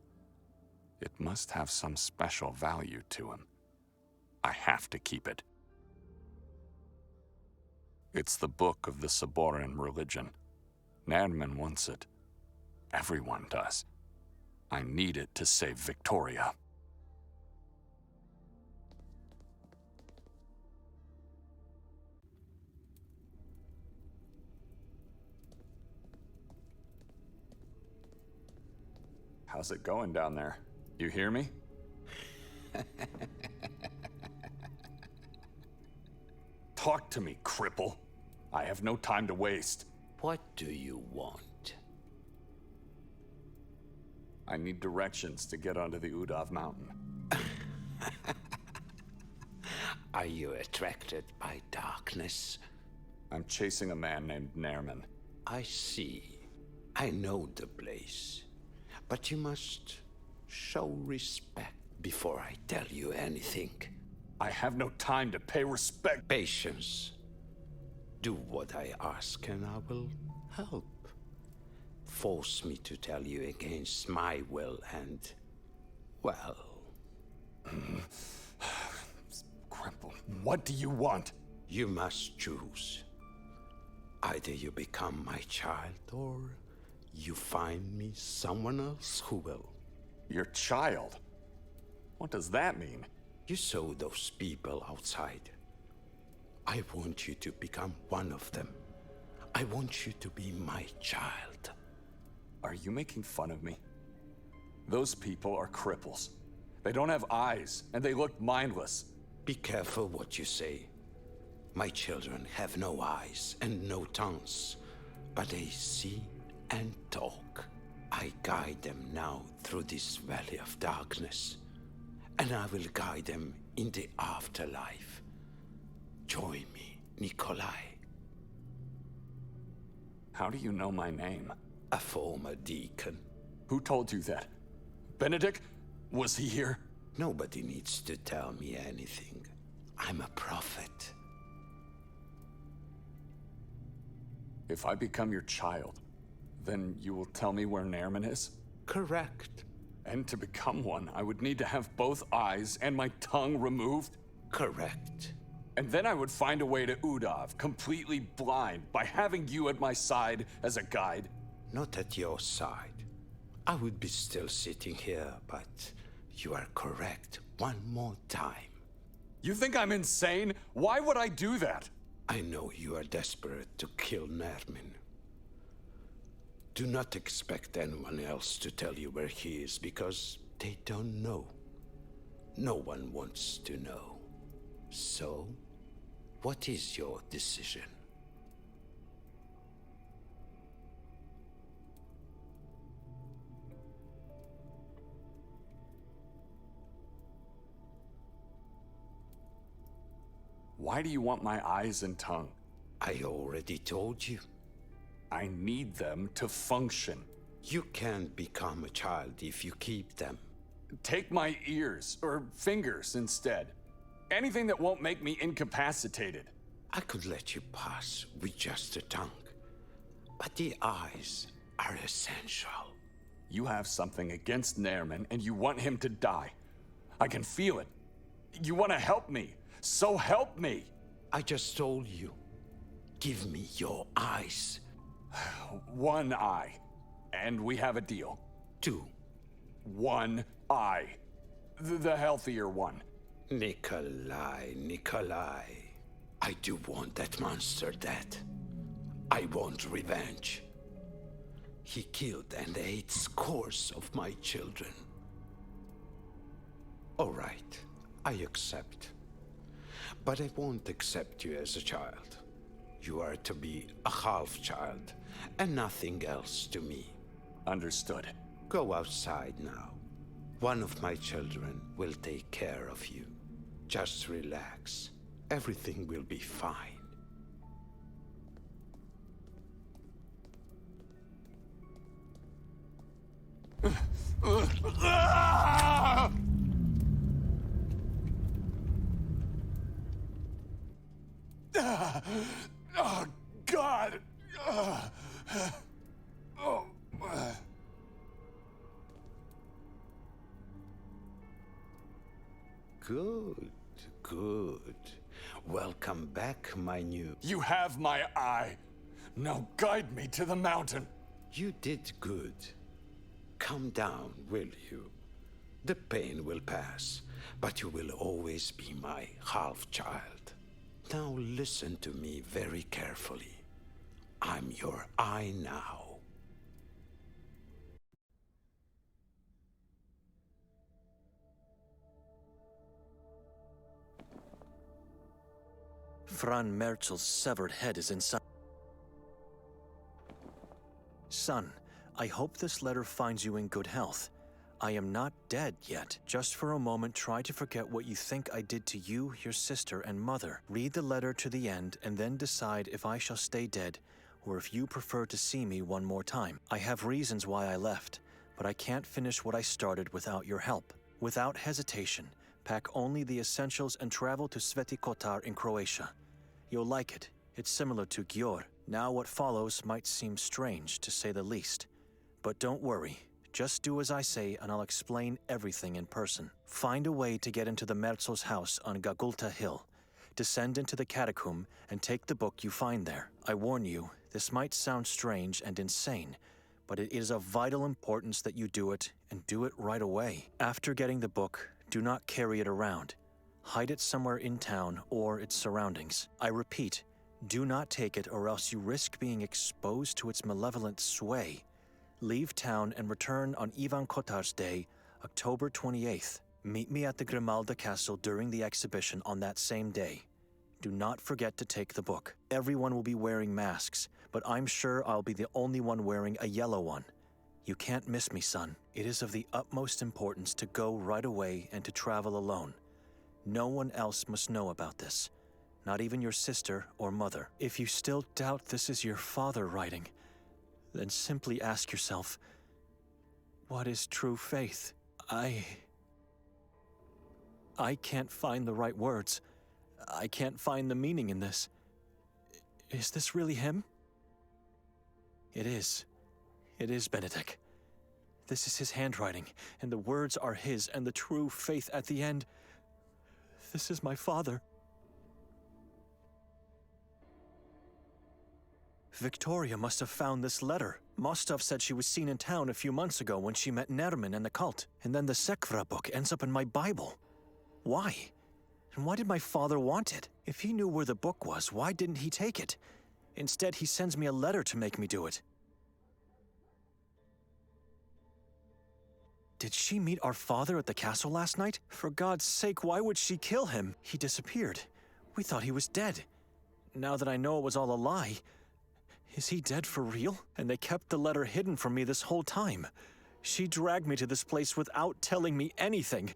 It must have some special value to him. I have to keep it. It's the book of the Saboran religion. Nairman wants it. Everyone does. I need it to save Victoria. How's it going down there? You hear me? Talk to me, cripple. I have no time to waste. What do you want? I need directions to get onto the Udav mountain. Are you attracted by darkness? I'm chasing a man named Nairman. I see. I know the place. But you must show respect before I tell you anything. I have no time to pay respect. Patience. Do what I ask and I will help. Force me to tell you against my will and, well... Cripple, what do you want? You must choose. Either you become my child or you find me someone else who will. Your child? What does that mean? You saw those people outside. I want you to become one of them. I want you to be my child. Are you making fun of me? Those people are cripples. They don't have eyes, and they look mindless. Be careful what you say. My children have no eyes and no tongues, but they see and talk. I guide them now through this valley of darkness. and I will guide them in the afterlife. Join me, Nikolai. How do you know my name? A former deacon. Who told you that? Benedict? Was he here? Nobody needs to tell me anything. I'm a prophet. If I become your child, then you will tell me where Nerman is? Correct. And to become one, I would need to have both eyes and my tongue removed? Correct. And then I would find a way to Udav, completely blind, by having you at my side as a guide? Not at your side. I would be still sitting here, but you are correct one more time. You think I'm insane? Why would I do that? I know you are desperate to kill Nermin. Do not expect anyone else to tell you where he is, because they don't know. No one wants to know. So, what is your decision? Why do you want my eyes and tongue? I already told you. I need them to function. You can't become a child if you keep them. Take my ears, or fingers instead. Anything that won't make me incapacitated. I could let you pass with just a tongue, but the eyes are essential. You have something against Nerman, and you want him to die. I can feel it. You want to help me, so help me! I just told you. Give me your eyes. One eye, and we have a deal. 2. One eye. The healthier one. Nikolai. I do want that monster dead. I want revenge. He killed and ate scores of my children. All right, I accept. But I won't accept you as a child. You are to be a half-child, and nothing else to me. Understood. Go outside now. One of my children will take care of you. Just relax. Everything will be fine. Oh, God! Good. Welcome back, my new... You have my eye. Now guide me to the mountain. You did good. Calm down, will you? The pain will pass, but you will always be my half-child. Now listen to me very carefully. I'm your eye now. Fran Merzel's severed head is inside. Son, I hope this letter finds you in good health. I am not dead yet. Just for a moment, try to forget what you think I did to you, your sister, and mother. Read the letter to the end, and then decide if I shall stay dead, or if you prefer to see me one more time. I have reasons why I left, but I can't finish what I started without your help. Without hesitation, pack only the essentials and travel to Sveti Kotar in Croatia. You'll like it. It's similar to Gjor. Now what follows might seem strange, to say the least. But don't worry. Just do as I say and I'll explain everything in person. Find a way to get into the Merzel's house on Gagulta Hill. Descend into the catacomb and take the book you find there. I warn you, this might sound strange and insane, but it is of vital importance that you do it, and do it right away. After getting the book, do not carry it around. Hide it somewhere in town or its surroundings. I repeat, do not take it or else you risk being exposed to its malevolent sway. Leave town and return on Ivan Kotar's Day, October 28th. Meet me at the Grimalda Castle during the exhibition on that same day. Do not forget to take the book. Everyone will be wearing masks, but I'm sure I'll be the only one wearing a yellow one. You can't miss me, son. It is of the utmost importance to go right away and to travel alone. No one else must know about this. Not even your sister or mother. If you still doubt this is your father writing, then simply ask yourself, what is true faith? I can't find the right words. I can't find the meaning in this. Is this really him? It is. It is Benedict. This is his handwriting, and the words are his, and the true faith at the end. This is my father. Victoria must have found this letter. Mostov said she was seen in town a few months ago when she met Nerman and the cult. And then the Sekvra book ends up in my Bible. Why? And why did my father want it? If he knew where the book was, why didn't he take it? Instead, he sends me a letter to make me do it. Did she meet our father at the castle last night? For God's sake, why would she kill him? He disappeared. We thought he was dead. Now that I know it was all a lie, is he dead for real? And they kept the letter hidden from me this whole time. She dragged me to this place without telling me anything.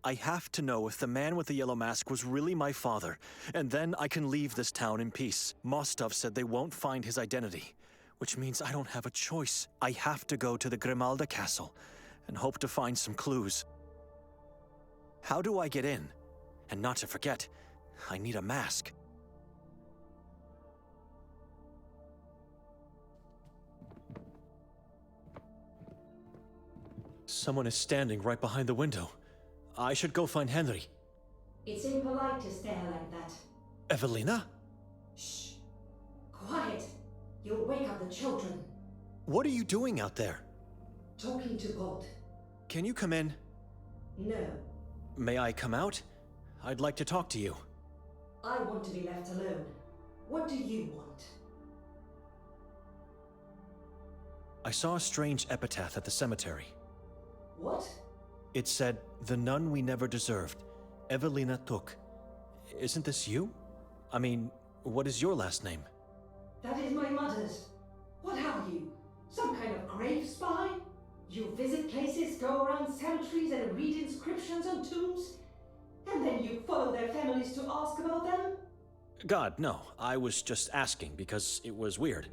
I have to know if the man with the yellow mask was really my father, and then I can leave this town in peace. Mostov said they won't find his identity, which means I don't have a choice. I have to go to the Grimalda castle and hope to find some clues. How do I get in? And not to forget, I need a mask. Someone is standing right behind the window. I should go find Henry. It's impolite to stare like that. Evelina? Shh. Quiet. You'll wake up the children. What are you doing out there? Talking to God. Can you come in? No. May I come out? I'd like to talk to you. I want to be left alone. What do you want? I saw a strange epitaph at the cemetery. What? It said, "The nun we never deserved, Evelina took." Isn't this you? I mean, what is your last name? That is my mother's. What are you? Some kind of grave spy? You visit places, go around cemeteries and read inscriptions on tombs? And then you follow their families to ask about them? God, no. I was just asking because it was weird.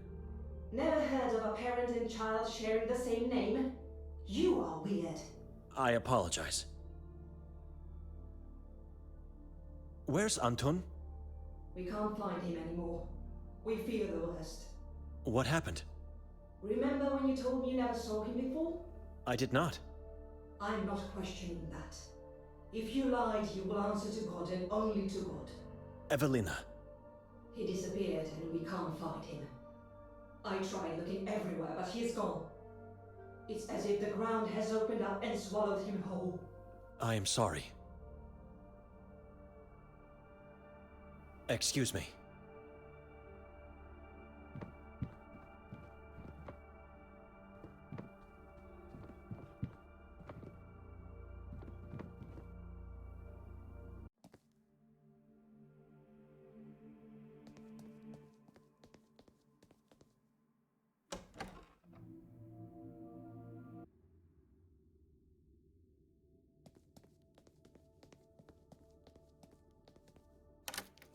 Never heard of a parent and child sharing the same name? You are weird. I apologize. Where's Anton? We can't find him anymore. We fear the worst. What happened? Remember when you told me you never saw him before? I did not. I'm not questioning that. If you lied, you will answer to God and only to God. Evelina. He disappeared and we can't find him. I tried looking everywhere, but he is gone. It's as if the ground has opened up and swallowed him whole. I am sorry. Excuse me.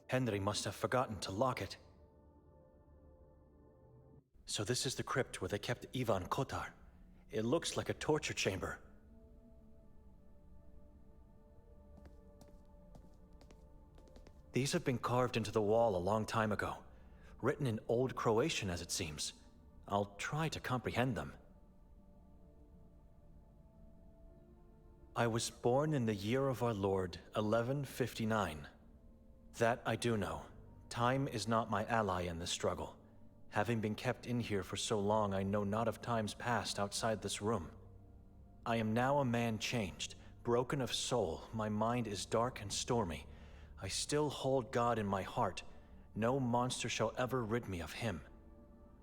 Henry must have forgotten to lock it. So this is the crypt where they kept Ivan Kotar. It looks like a torture chamber. These have been carved into the wall a long time ago. Written in Old Croatian, as it seems. I'll try to comprehend them. I was born in the year of our Lord, 1159. That I do know. Time is not my ally in this struggle. Having been kept in here for so long, I know not of times past outside this room. I am now a man changed, broken of soul. My mind is dark and stormy. I still hold God in my heart. No monster shall ever rid me of him.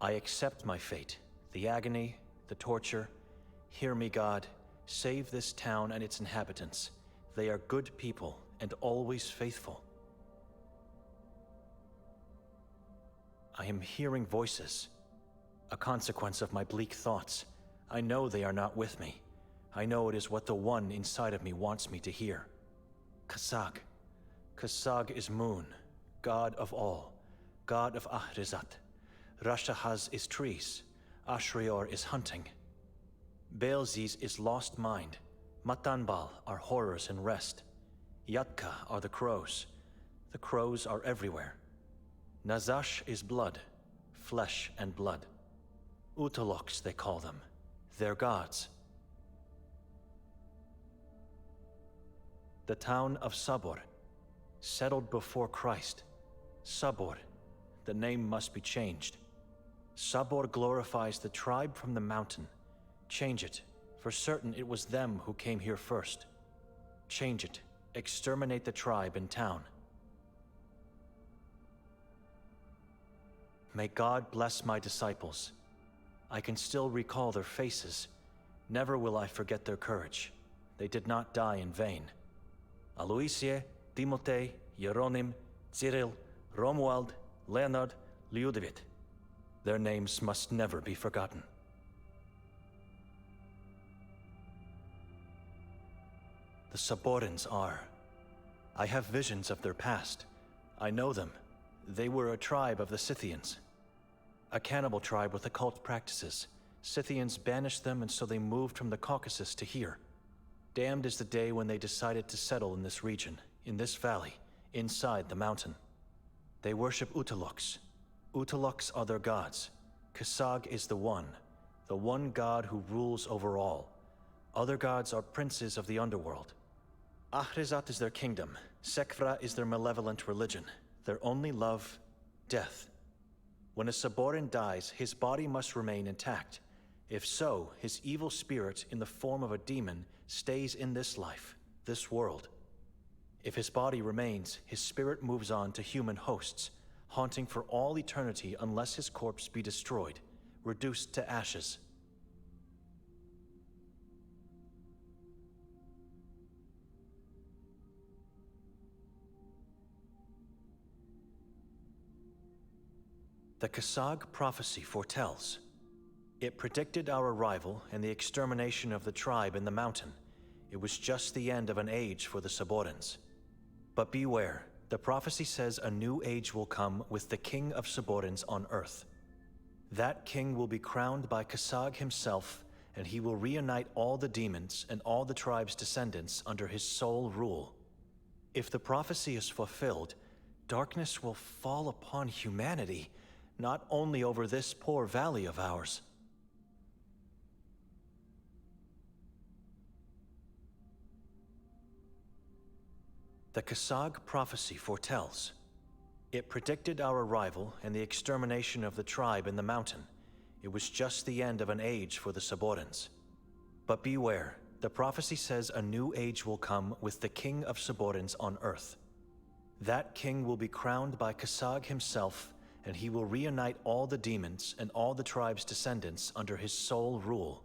I accept my fate, the agony, the torture. Hear me, God. Save this town and its inhabitants. They are good people and always faithful. I am hearing voices. A consequence of my bleak thoughts. I know they are not with me. I know it is what the one inside of me wants me to hear. Kasag. Kasag is moon, god of all, god of Ahrizat. Rashahaz is trees. Ashrior is hunting. Beelzes is lost mind. Matanbal are horrors and rest. Yatka are the crows. The crows are everywhere. Nazash is blood, flesh and blood. Utaloks, they call them. They're gods. The town of Sabor, settled before Christ. Sabor, the name must be changed. Sabor glorifies the tribe from the mountain. Change it. For certain it was them who came here first. Change it. Exterminate the tribe and town. May God bless my disciples. I can still recall their faces. Never will I forget their courage. They did not die in vain. Aloysie, Timothée, Hieronym, Cyril, Romuald, Leonard, Liudevit. Their names must never be forgotten. The Saborans are. I have visions of their past. I know them. They were a tribe of the Scythians. A cannibal tribe with occult practices. Scythians banished them, and so they moved from the Caucasus to here. Damned is the day when they decided to settle in this region, in this valley, inside the mountain. They worship Utaloks. Utaloks are their gods. Kasag is the one god who rules over all. Other gods are princes of the underworld. Ahrizat is their kingdom. Sekvra is their malevolent religion. Their only love, death. When a Saboran dies, his body must remain intact. If so, his evil spirit in the form of a demon stays in this life, this world. If his body remains, his spirit moves on to human hosts, haunting for all eternity unless his corpse be destroyed, reduced to ashes. The Kasag prophecy foretells. It predicted our arrival and the extermination of the tribe in the mountain. It was just the end of an age for the Saborans. But beware, the prophecy says a new age will come with the king of Saborans on earth. That king will be crowned by Kasag himself, and he will reunite all the demons and all the tribe's descendants under his sole rule. If the prophecy is fulfilled, darkness will fall upon humanity, not only over this poor valley of ours. The Kasag prophecy foretells. It predicted our arrival and the extermination of the tribe in the mountain. It was just the end of an age for the Saborans. But beware, the prophecy says a new age will come with the king of Saborans on earth. That king will be crowned by Kasag himself, and he will reunite all the demons and all the tribe's descendants under his sole rule.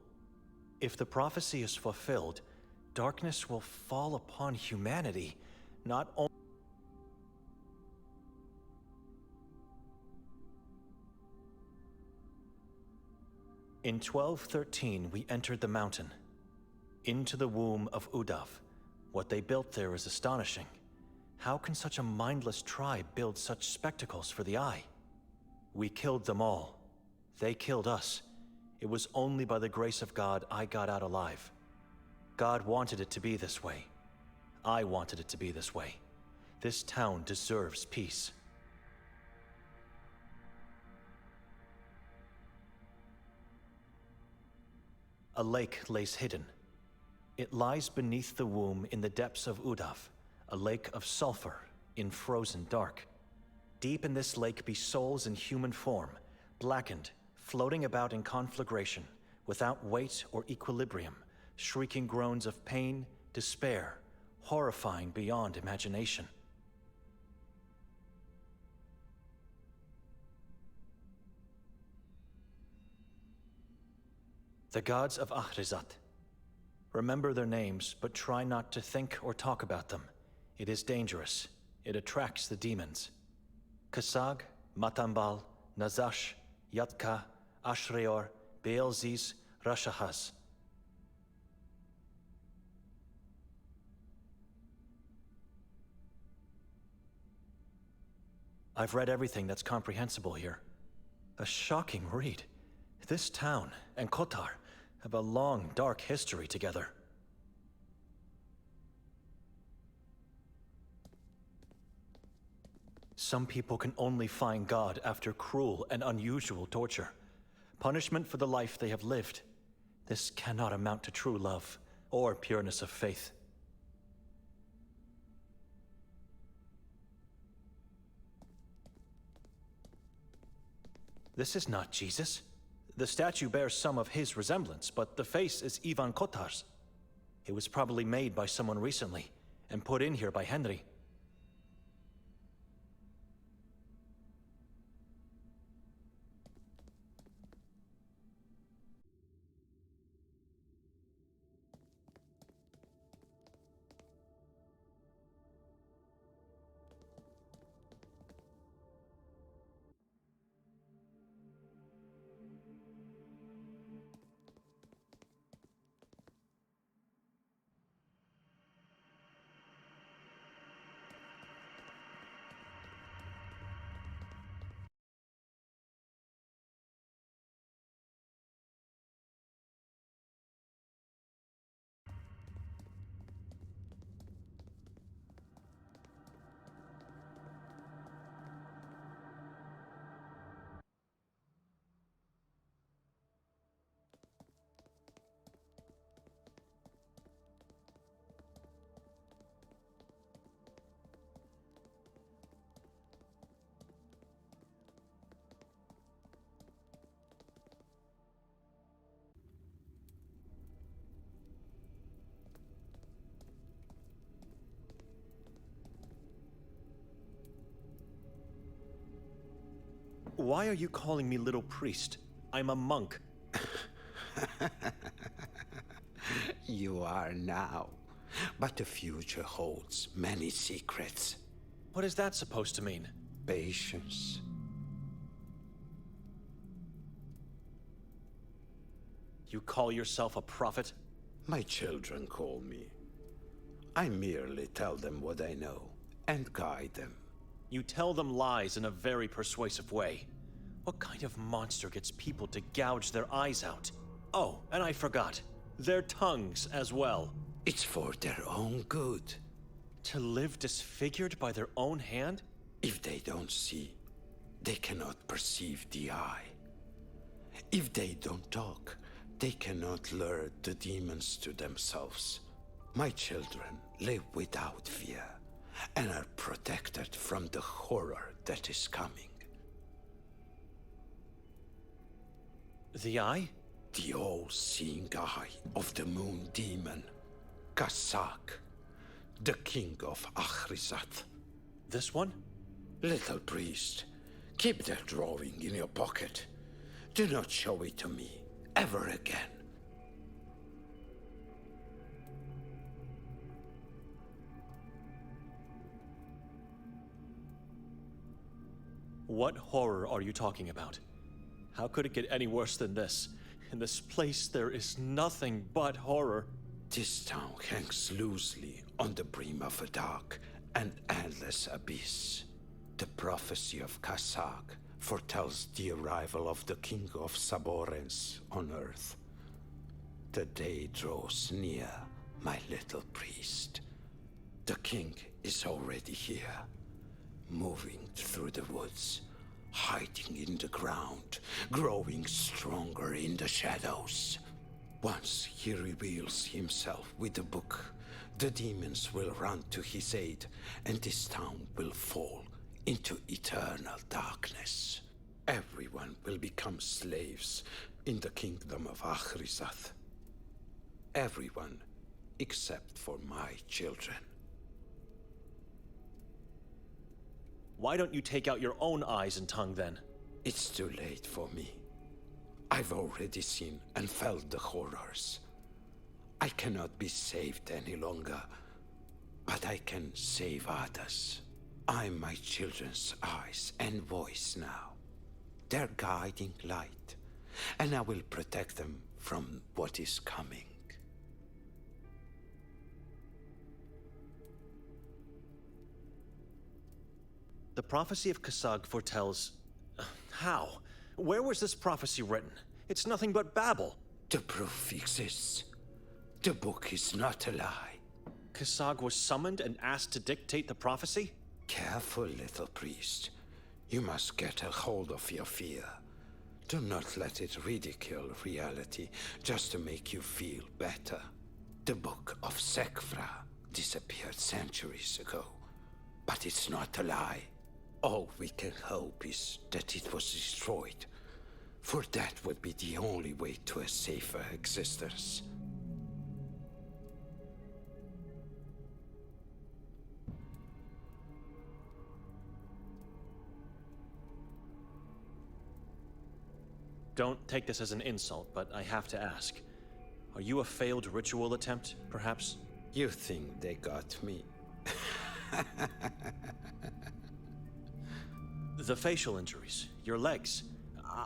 If the prophecy is fulfilled, darkness will fall upon humanity, not only. In 1213, we entered the mountain, into the womb of Udav. What they built there is astonishing. How can such a mindless tribe build such spectacles for the eye? We killed them all. They killed us. It was only by the grace of God I got out alive. God wanted it to be this way. I wanted it to be this way. This town deserves peace. A lake lays hidden. It lies beneath the womb in the depths of Udav, a lake of sulfur in frozen dark. Deep in this lake be souls in human form, blackened, floating about in conflagration, without weight or equilibrium, shrieking groans of pain, despair, horrifying beyond imagination. The gods of Ahrizat. Remember their names, but try not to think or talk about them. It is dangerous. It attracts the demons. Kasag, Matambal, Nazash, Yatka, Ashreor, Beelzes, Rashahas. I've read everything that's comprehensible here. A shocking read. This town and Kotar have a long, dark history together. Some people can only find God after cruel and unusual torture. Punishment for the life they have lived. This cannot amount to true love or pureness of faith. This is not Jesus. The statue bears some of his resemblance, but the face is Ivan Kotar's. It was probably made by someone recently and put in here by Henry. Why are you calling me little priest? I'm a monk. You are now, but the future holds many secrets. What is that supposed to mean? Patience. You call yourself a prophet? My children call me. I merely tell them what I know and guide them. You tell them lies in a very persuasive way. What kind of monster gets people to gouge their eyes out? Oh, and I forgot. Their tongues as well. It's for their own good. To live disfigured by their own hand? If they don't see, they cannot perceive the eye. If they don't talk, they cannot lure the demons to themselves. My children live without fear and are protected from the horror that is coming. The eye? The all-seeing eye of the moon demon, Kasak, the king of Achrizath. This one? Little priest, keep that drawing in your pocket. Do not show it to me ever again. What horror are you talking about? How could it get any worse than this? In this place, there is nothing but horror. This town hangs loosely on the brim of a dark and endless abyss. The prophecy of Kasak foretells the arrival of the king of Saborens on Earth. The day draws near, my little priest. The king is already here, moving through the woods, hiding in the ground, growing stronger in the shadows. Once he reveals himself with the book, the demons will run to his aid, and this town will fall into eternal darkness. Everyone will become slaves in the kingdom of Achrizath. Everyone except for my children. Why don't you take out your own eyes and tongue then? It's too late for me. I've already seen and felt the horrors. I cannot be saved any longer, but I can save others. I'm my children's eyes and voice now. their guiding light, and I will protect them from what is coming. The prophecy of Kasag foretells... How? Where was this prophecy written? It's nothing but babble. The proof exists. The book is not a lie. Kasag was summoned and asked to dictate the prophecy? Careful, little priest. You must get a hold of your fear. Do not let it ridicule reality just to make you feel better. The book of Sekfra disappeared centuries ago, but it's not a lie. All we can hope is that it was destroyed, for that would be the only way to a safer existence. Don't take this as an insult, but I have to ask. Are you a failed ritual attempt, perhaps? You think they got me? The facial injuries, your legs.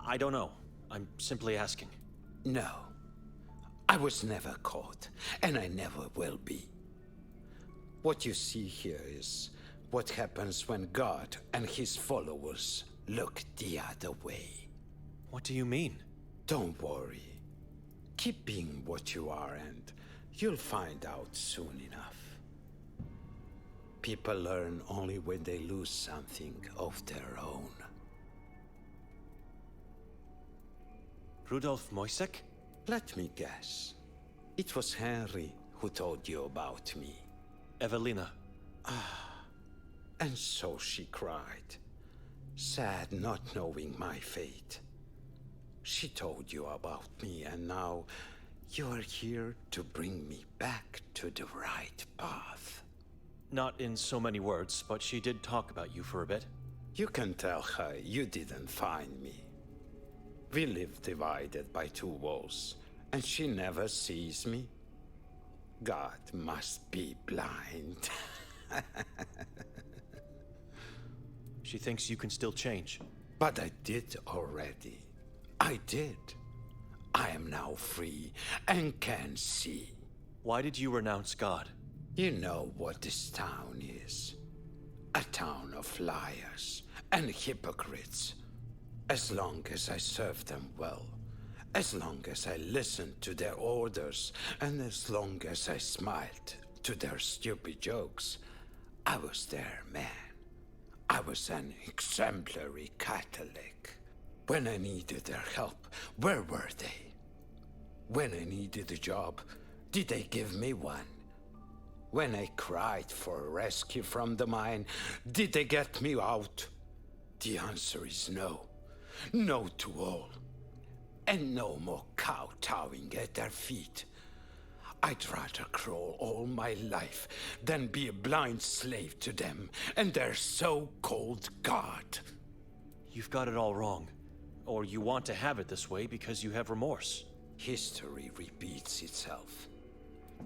I don't know. I'm simply asking. No. I was never caught, and I never will be. What you see here is what happens when God and his followers look the other way. What do you mean? Don't worry. Keep being what you are, and you'll find out soon enough. People learn only when they lose something of their own. Rudolf Moisek? Let me guess. It was Henry who told you about me. Evelina. And so she cried, sad not knowing my fate. She told you about me, and now you are here to bring me back to the right path. Not in so many words, but she did talk about you for a bit. You can tell her you didn't find me. We live divided by two walls, and she never sees me. God must be blind. She thinks you can still change. But I did already. I did. I am now free and can see. Why did you renounce God? You know what this town is. A town of liars and hypocrites. As long as I served them well, as long as I listened to their orders, and as long as I smiled to their stupid jokes, I was their man. I was an exemplary Catholic. When I needed their help, where were they? When I needed a job, did they give me one? When I cried for rescue from the mine, did they get me out? The answer is no. No to all. And no more kowtowing at their feet. I'd rather crawl all my life than be a blind slave to them and their so-called God. You've got it all wrong. Or you want to have it this way because you have remorse. History repeats itself.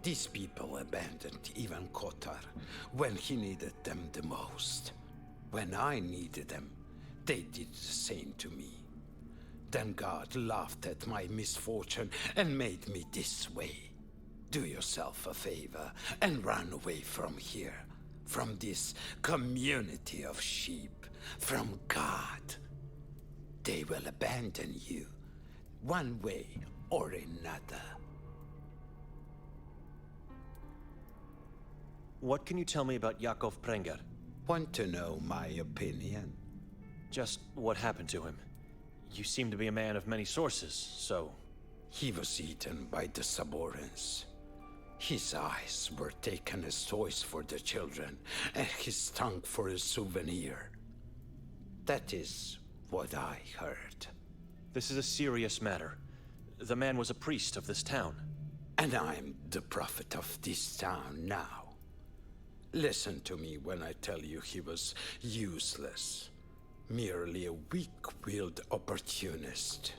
These people abandoned even Kotar when he needed them the most. When I needed them, they did the same to me. Then God laughed at my misfortune and made me this way. Do yourself a favor and run away from here, from this community of sheep, from God. They will abandon you, one way or another. What can you tell me about Yakov Prenger? Want to know my opinion? Just what happened to him. You seem to be a man of many sources, so... He was eaten by the Saborans. His eyes were taken as toys for the children, and his tongue for a souvenir. That is what I heard. This is a serious matter. The man was a priest of this town. And I'm the prophet of this town now. Listen to me when I tell you he was useless. Merely a weak-willed opportunist.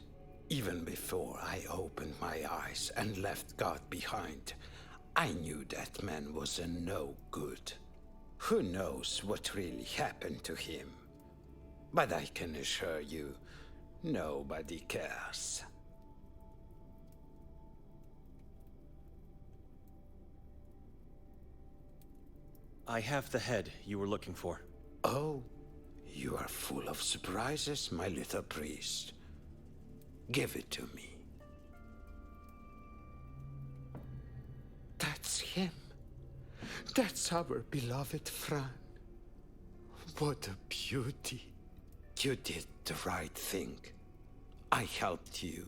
Even before I opened my eyes and left God behind, I knew that man was a no good. Who knows what really happened to him? But I can assure you, Nobody cares. I have the head you were looking for. Oh, you are full of surprises, my little priest. Give it to me. That's him. That's our beloved Fran. What a beauty. You did the right thing. I helped you.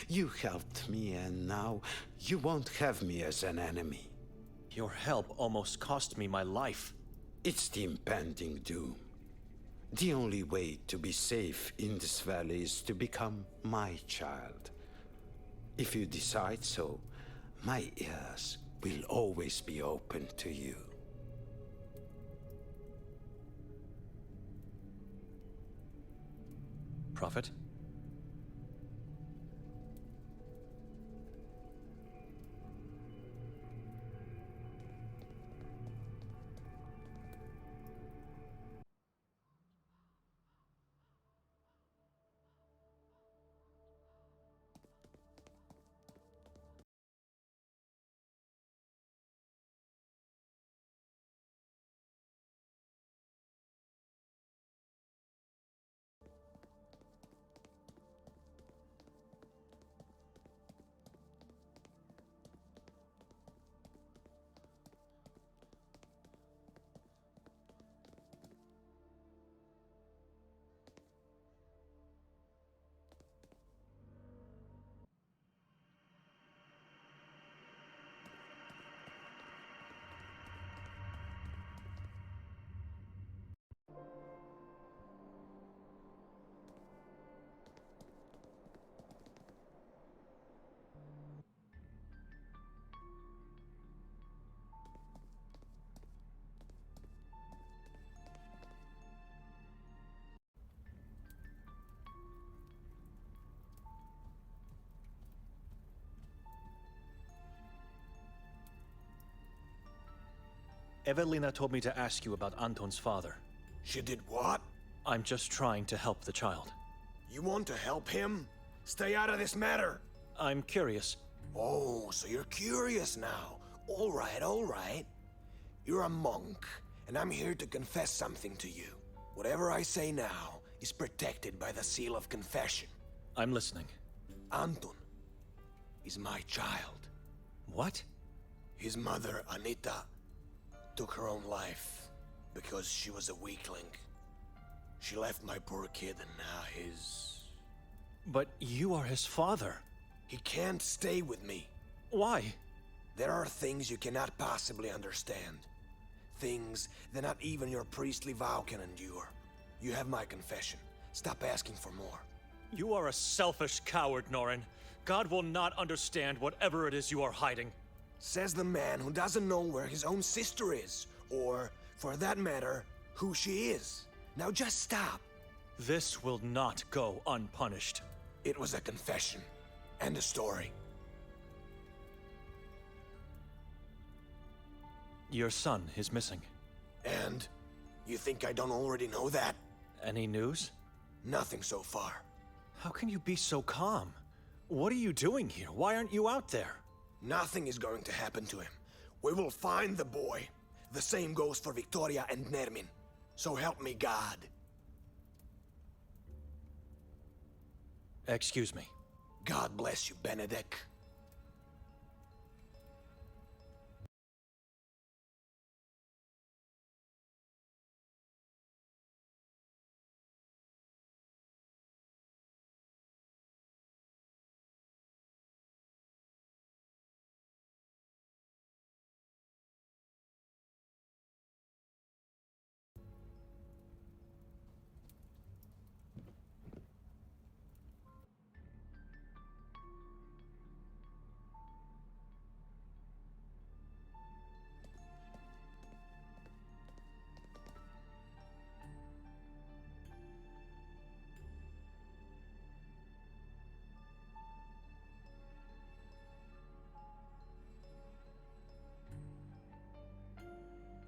You helped me, and now you won't have me as an enemy. Your help almost cost me my life. It's the impending doom. The only way to be safe in this valley is to become my child. If you decide so, my ears will always be open to you. Prophet? Evelina told me to ask you about Anton's father. She did what? I'm just trying to help the child. You want to help him? Stay out of this matter. I'm curious. Oh, so you're curious now. All right, all right. You're a monk, and I'm here to confess something to you. Whatever I say now is protected by the seal of confession. I'm listening. Anton is my child. What? His mother, Anita, took her own life because she was a weakling. She left my poor kid and now his... But you are his father. He can't stay with me. Why? There are things you cannot possibly understand. Things that not even your priestly vow can endure. You have my confession. Stop asking for more. You are a selfish coward, Norin. God will not understand whatever it is you are hiding. Says the man who doesn't know where his own sister is, or, for that matter, who she is. Now just stop. This will not go unpunished. It was a confession, and a story. Your son is missing. And? You think I don't already know that? Any news? Nothing so far. How can you be so calm? What are you doing here? Why aren't you out there? Nothing is going to happen to him. We will find the boy. The same goes for Victoria and Nermin. So help me God. Excuse me. God bless you, Benedict.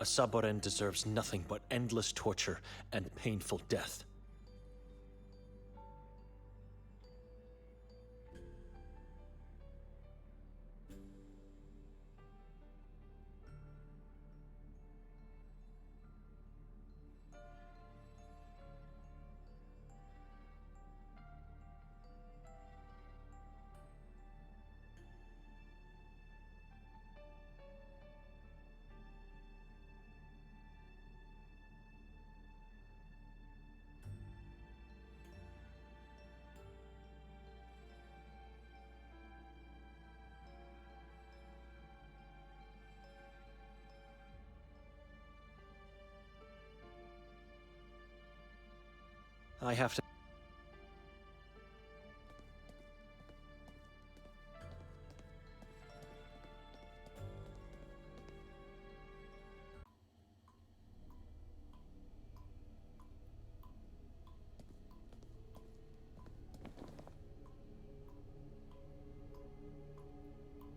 A Saboren deserves nothing but endless torture and painful death. I have to...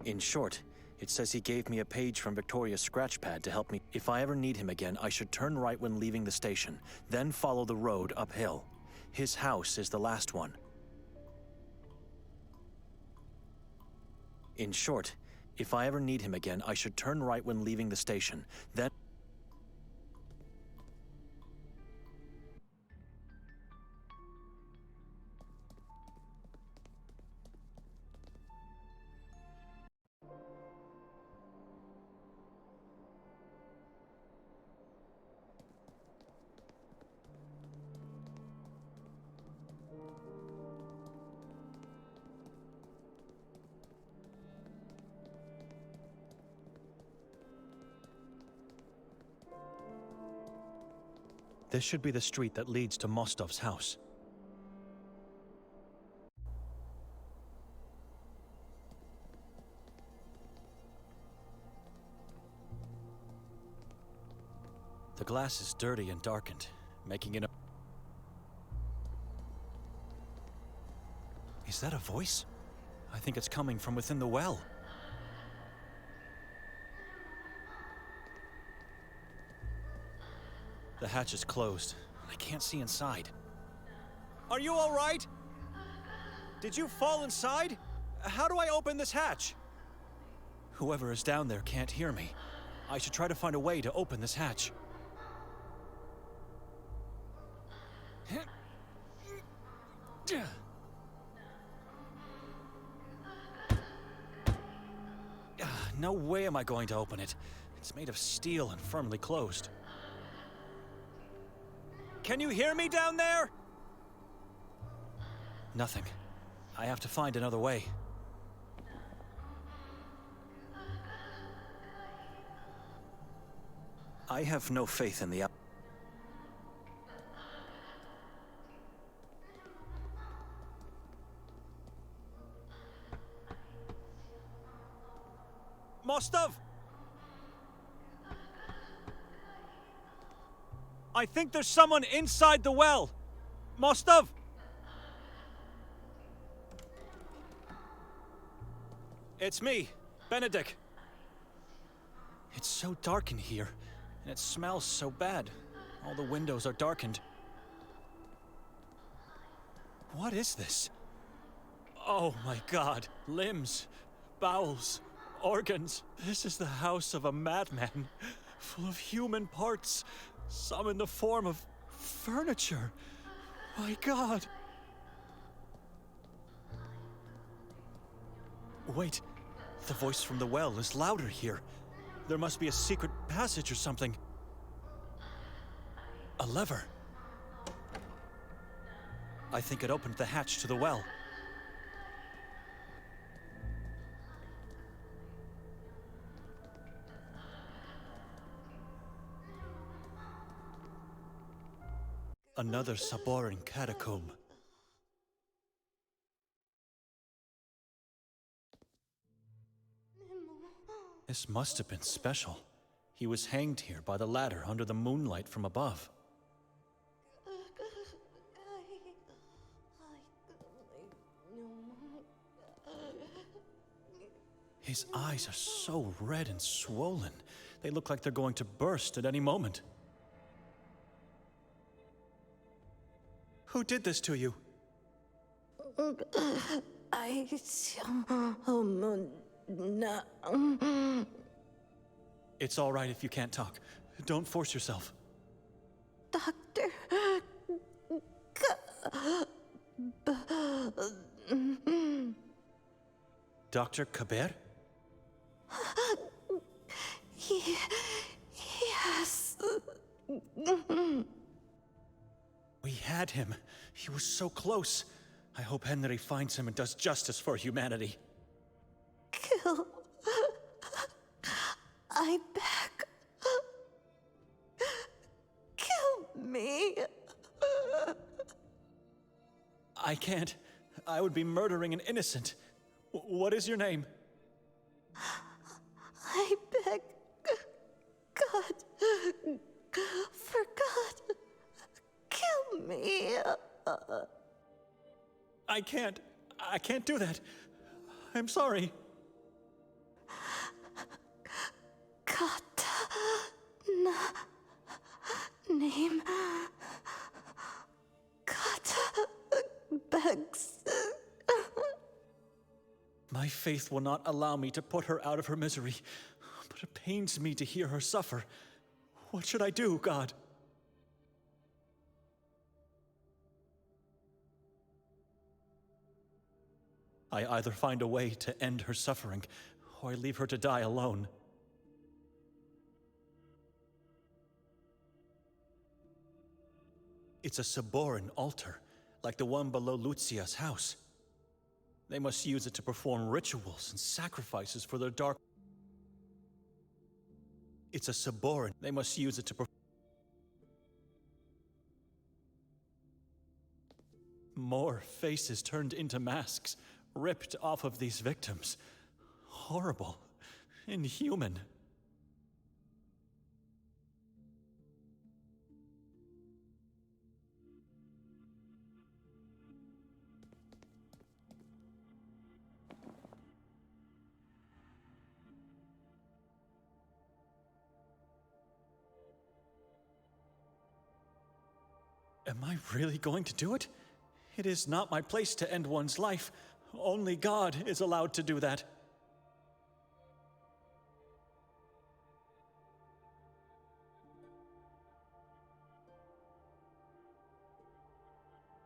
In short, it says he gave me a page from Victoria's scratchpad to help me. If I ever need him again, I should turn right when leaving the station, then follow the road uphill. His house is the last one. In short, if I ever need him again, I should turn right when leaving the station, then... This should be the street that leads to Mostov's house. The glass is dirty and darkened, making it a... Is that a voice? I think it's coming from within the well. The hatch is closed. I can't see inside. Are you all right? Did you fall inside? How do I open this hatch? Whoever is down there can't hear me. I should try to find a way to open this hatch. No way am I going to open it. It's made of steel and firmly closed. Can you hear me down there? Nothing. I have to find another way. I have no faith in the... Mostov! I think there's someone inside the well. Mostov! It's me, Benedict. It's so dark in here, and it smells so bad. All the windows are darkened. What is this? Oh my God. Limbs, bowels, organs. This is the house of a madman, full of human parts. Some in the form of furniture. My God. Wait, the voice from the well is louder here. There must be a secret passage or something. A lever. I think it opened the hatch to the well. Another Saborin catacomb. This must have been special. He was hanged here by the ladder under the moonlight from above. His eyes are so red and swollen. They look like they're going to burst at any moment. Who did this to you? It's all right if you can't talk. Don't force yourself. Doctor. Dr. Kabir? Yes. We had him. He was so close. I hope Henry finds him and does justice for humanity. Kill. I beg. Kill me. I can't. I would be murdering an innocent. What is your name? I beg God, for God, kill me. I can't do that. I'm sorry. Kata, name. Kata begs. My faith will not allow me to put her out of her misery, but it pains me to hear her suffer. What should I do, God? I either find a way to end her suffering, or I leave her to die alone. It's a Saboran altar, like the one below Lucia's house. They must use it to perform rituals and sacrifices for their dark... It's a Saboran. They must use it to perform... More faces turned into masks, ripped off of these victims. Horrible. Inhuman. Am I really going to do it? It is not my place to end one's life. Only God is allowed to do that.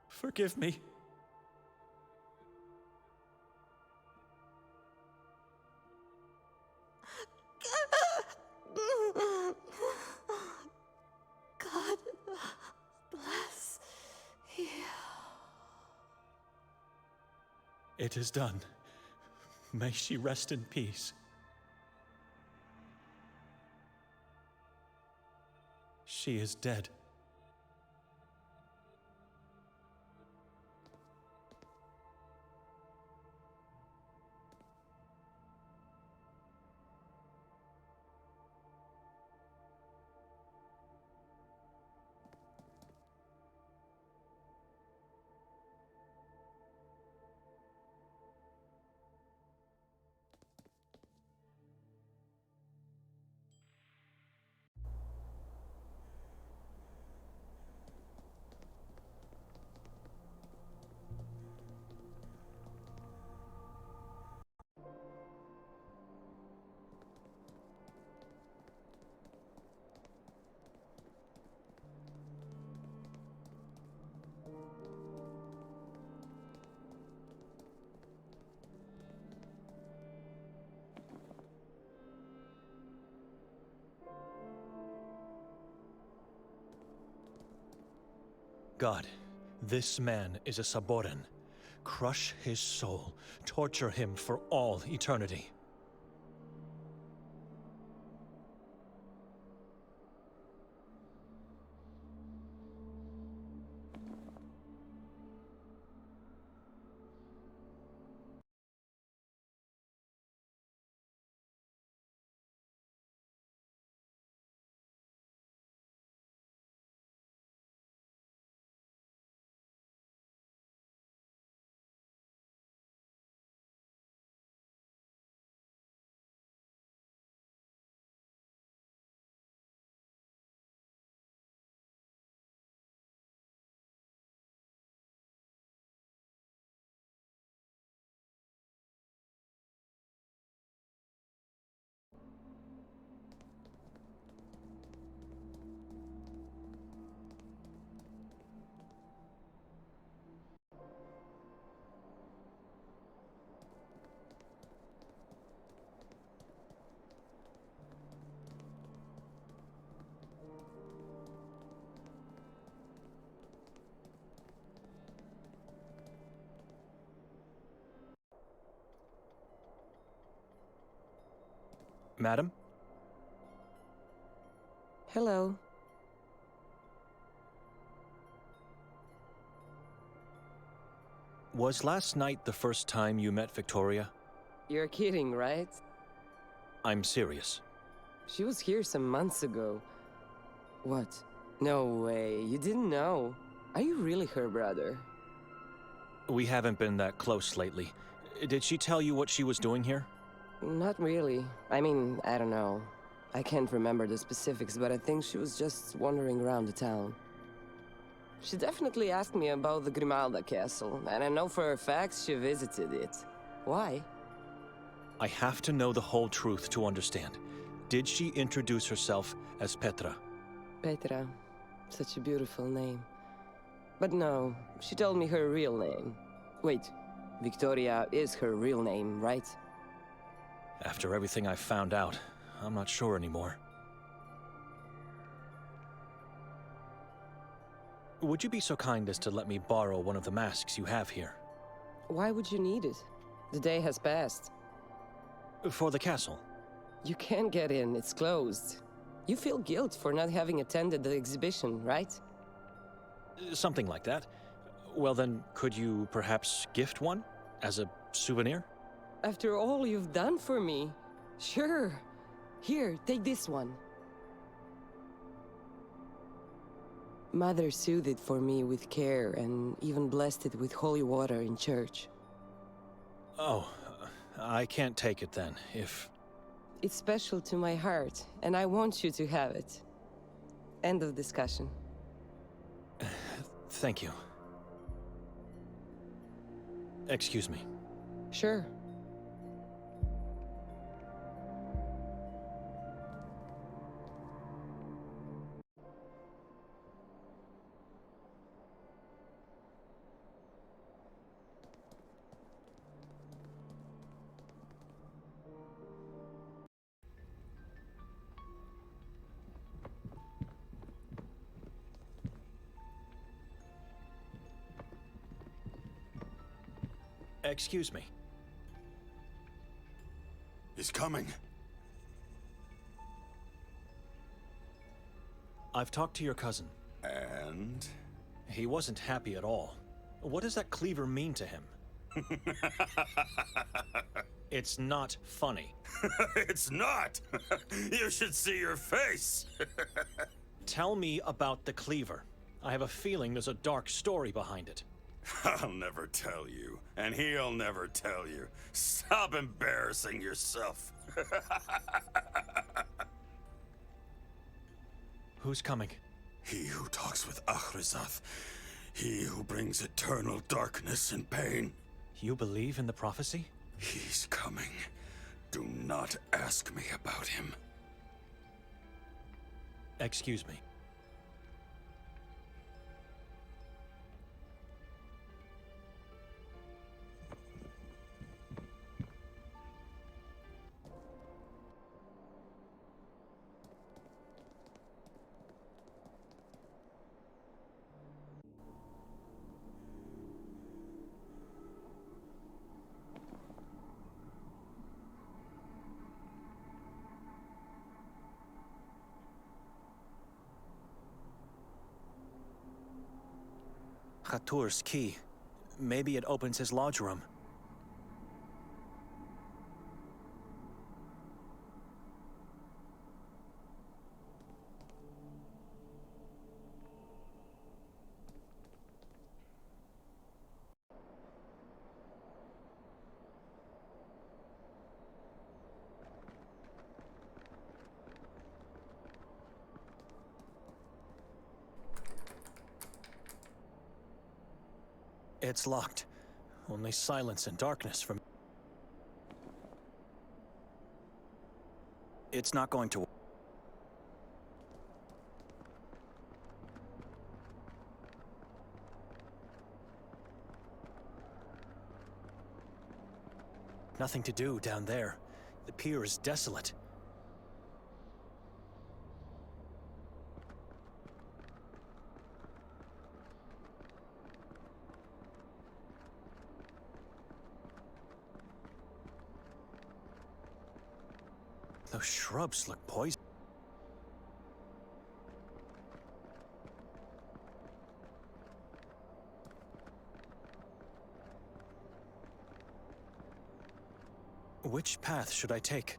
Forgive me. God bless you. It is done. May she rest in peace. She is dead. God, this man is a Saboran. Crush his soul. Torture him for all eternity. Madam? Hello. Was last night the first time you met Victoria? You're kidding, right? I'm serious. She was here some months ago. What? No way, you didn't know? Are you really her brother? We haven't been that close lately. Did she tell you what she was doing here? Not really. I mean, I don't know. I can't remember the specifics, but I think she was just wandering around the town. She definitely asked me about the Grimalda castle, and I know for a fact she visited it. Why? I have to know the whole truth to understand. Did she introduce herself as Petra? Petra. Such a beautiful name. But no, she told me her real name. Wait, Victoria is her real name, right? After everything I found out, I'm not sure anymore. Would you be so kind as to let me borrow one of the masks you have here? Why would you need it? The day has passed. For the castle. You can't get in, it's closed. You feel guilt for not having attended the exhibition, right? Something like that. Well then, could you perhaps gift one? As a souvenir? After all you've done for me. Sure. Here, take this one. Mother soothed it for me with care and even blessed it with holy water in church. Oh, I can't take it then, if... It's special to my heart, and I want you to have it. End of discussion. Thank you. Excuse me. Sure. Excuse me. He's coming. I've talked to your cousin. And? He wasn't happy at all. What does that cleaver mean to him? It's not funny. It's not! You should see your face! Tell me about the cleaver. I have a feeling there's a dark story behind it. I'll never tell you, and he'll never tell you. Stop embarrassing yourself. Who's coming? He who talks with Achrizath. He who brings eternal darkness and pain. You believe in the prophecy? He's coming. Do not ask me about him. Excuse me. Khatur's key. Maybe it opens his lodge room. It's locked. Only silence and darkness from... It's not going to... Nothing to do down there. The pier is desolate. Those shrubs look poisonous. Which path should I take?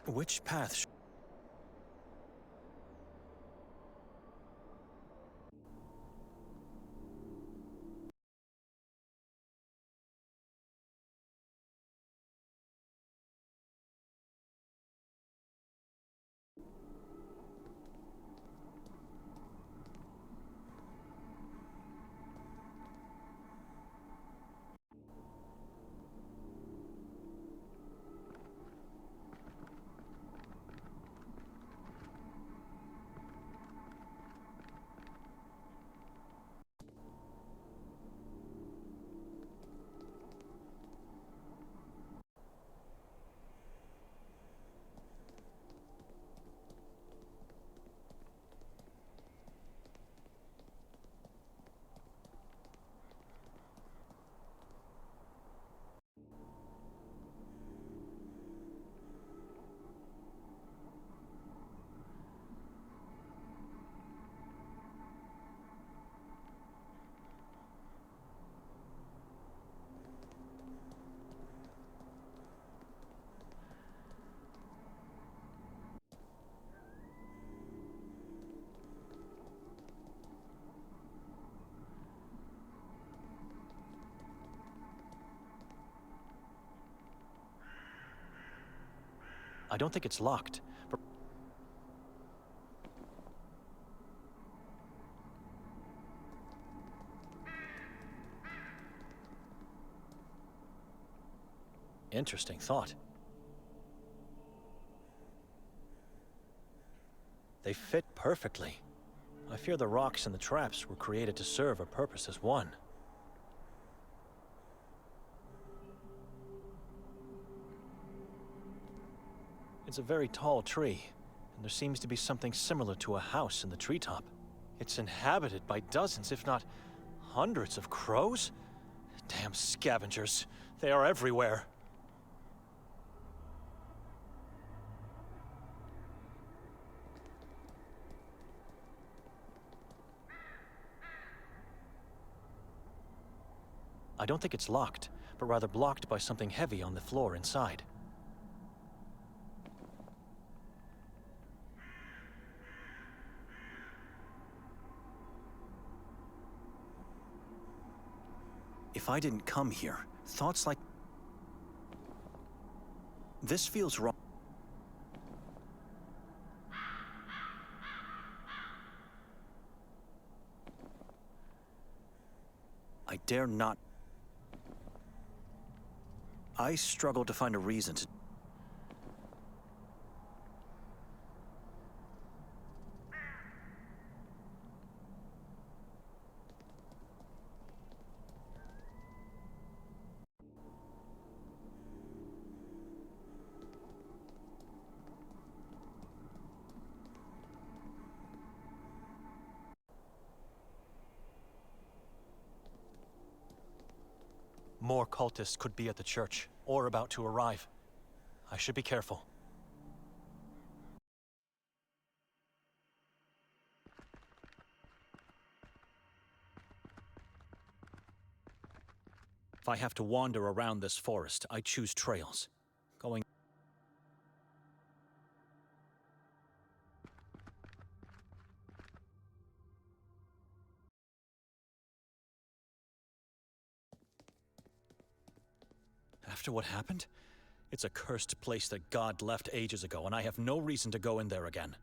Which path I don't think it's locked. But interesting thought. They fit perfectly. I fear the rocks and the traps were created to serve a purpose as one. It's a very tall tree, and there seems to be something similar to a house in the treetop. It's inhabited by dozens, if not hundreds of crows? Damn scavengers. They are everywhere. I don't think it's locked, but rather blocked by something heavy on the floor inside. If I didn't come here, thoughts like this feels wrong. I dare not. I struggle to find a reason to. More cultists could be at the church, or about to arrive. I should be careful. If I have to wander around this forest, I choose trails. Going. After what happened? It's a cursed place that God left ages ago, and I have no reason to go in there again.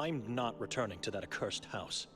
I'm not returning to that accursed house.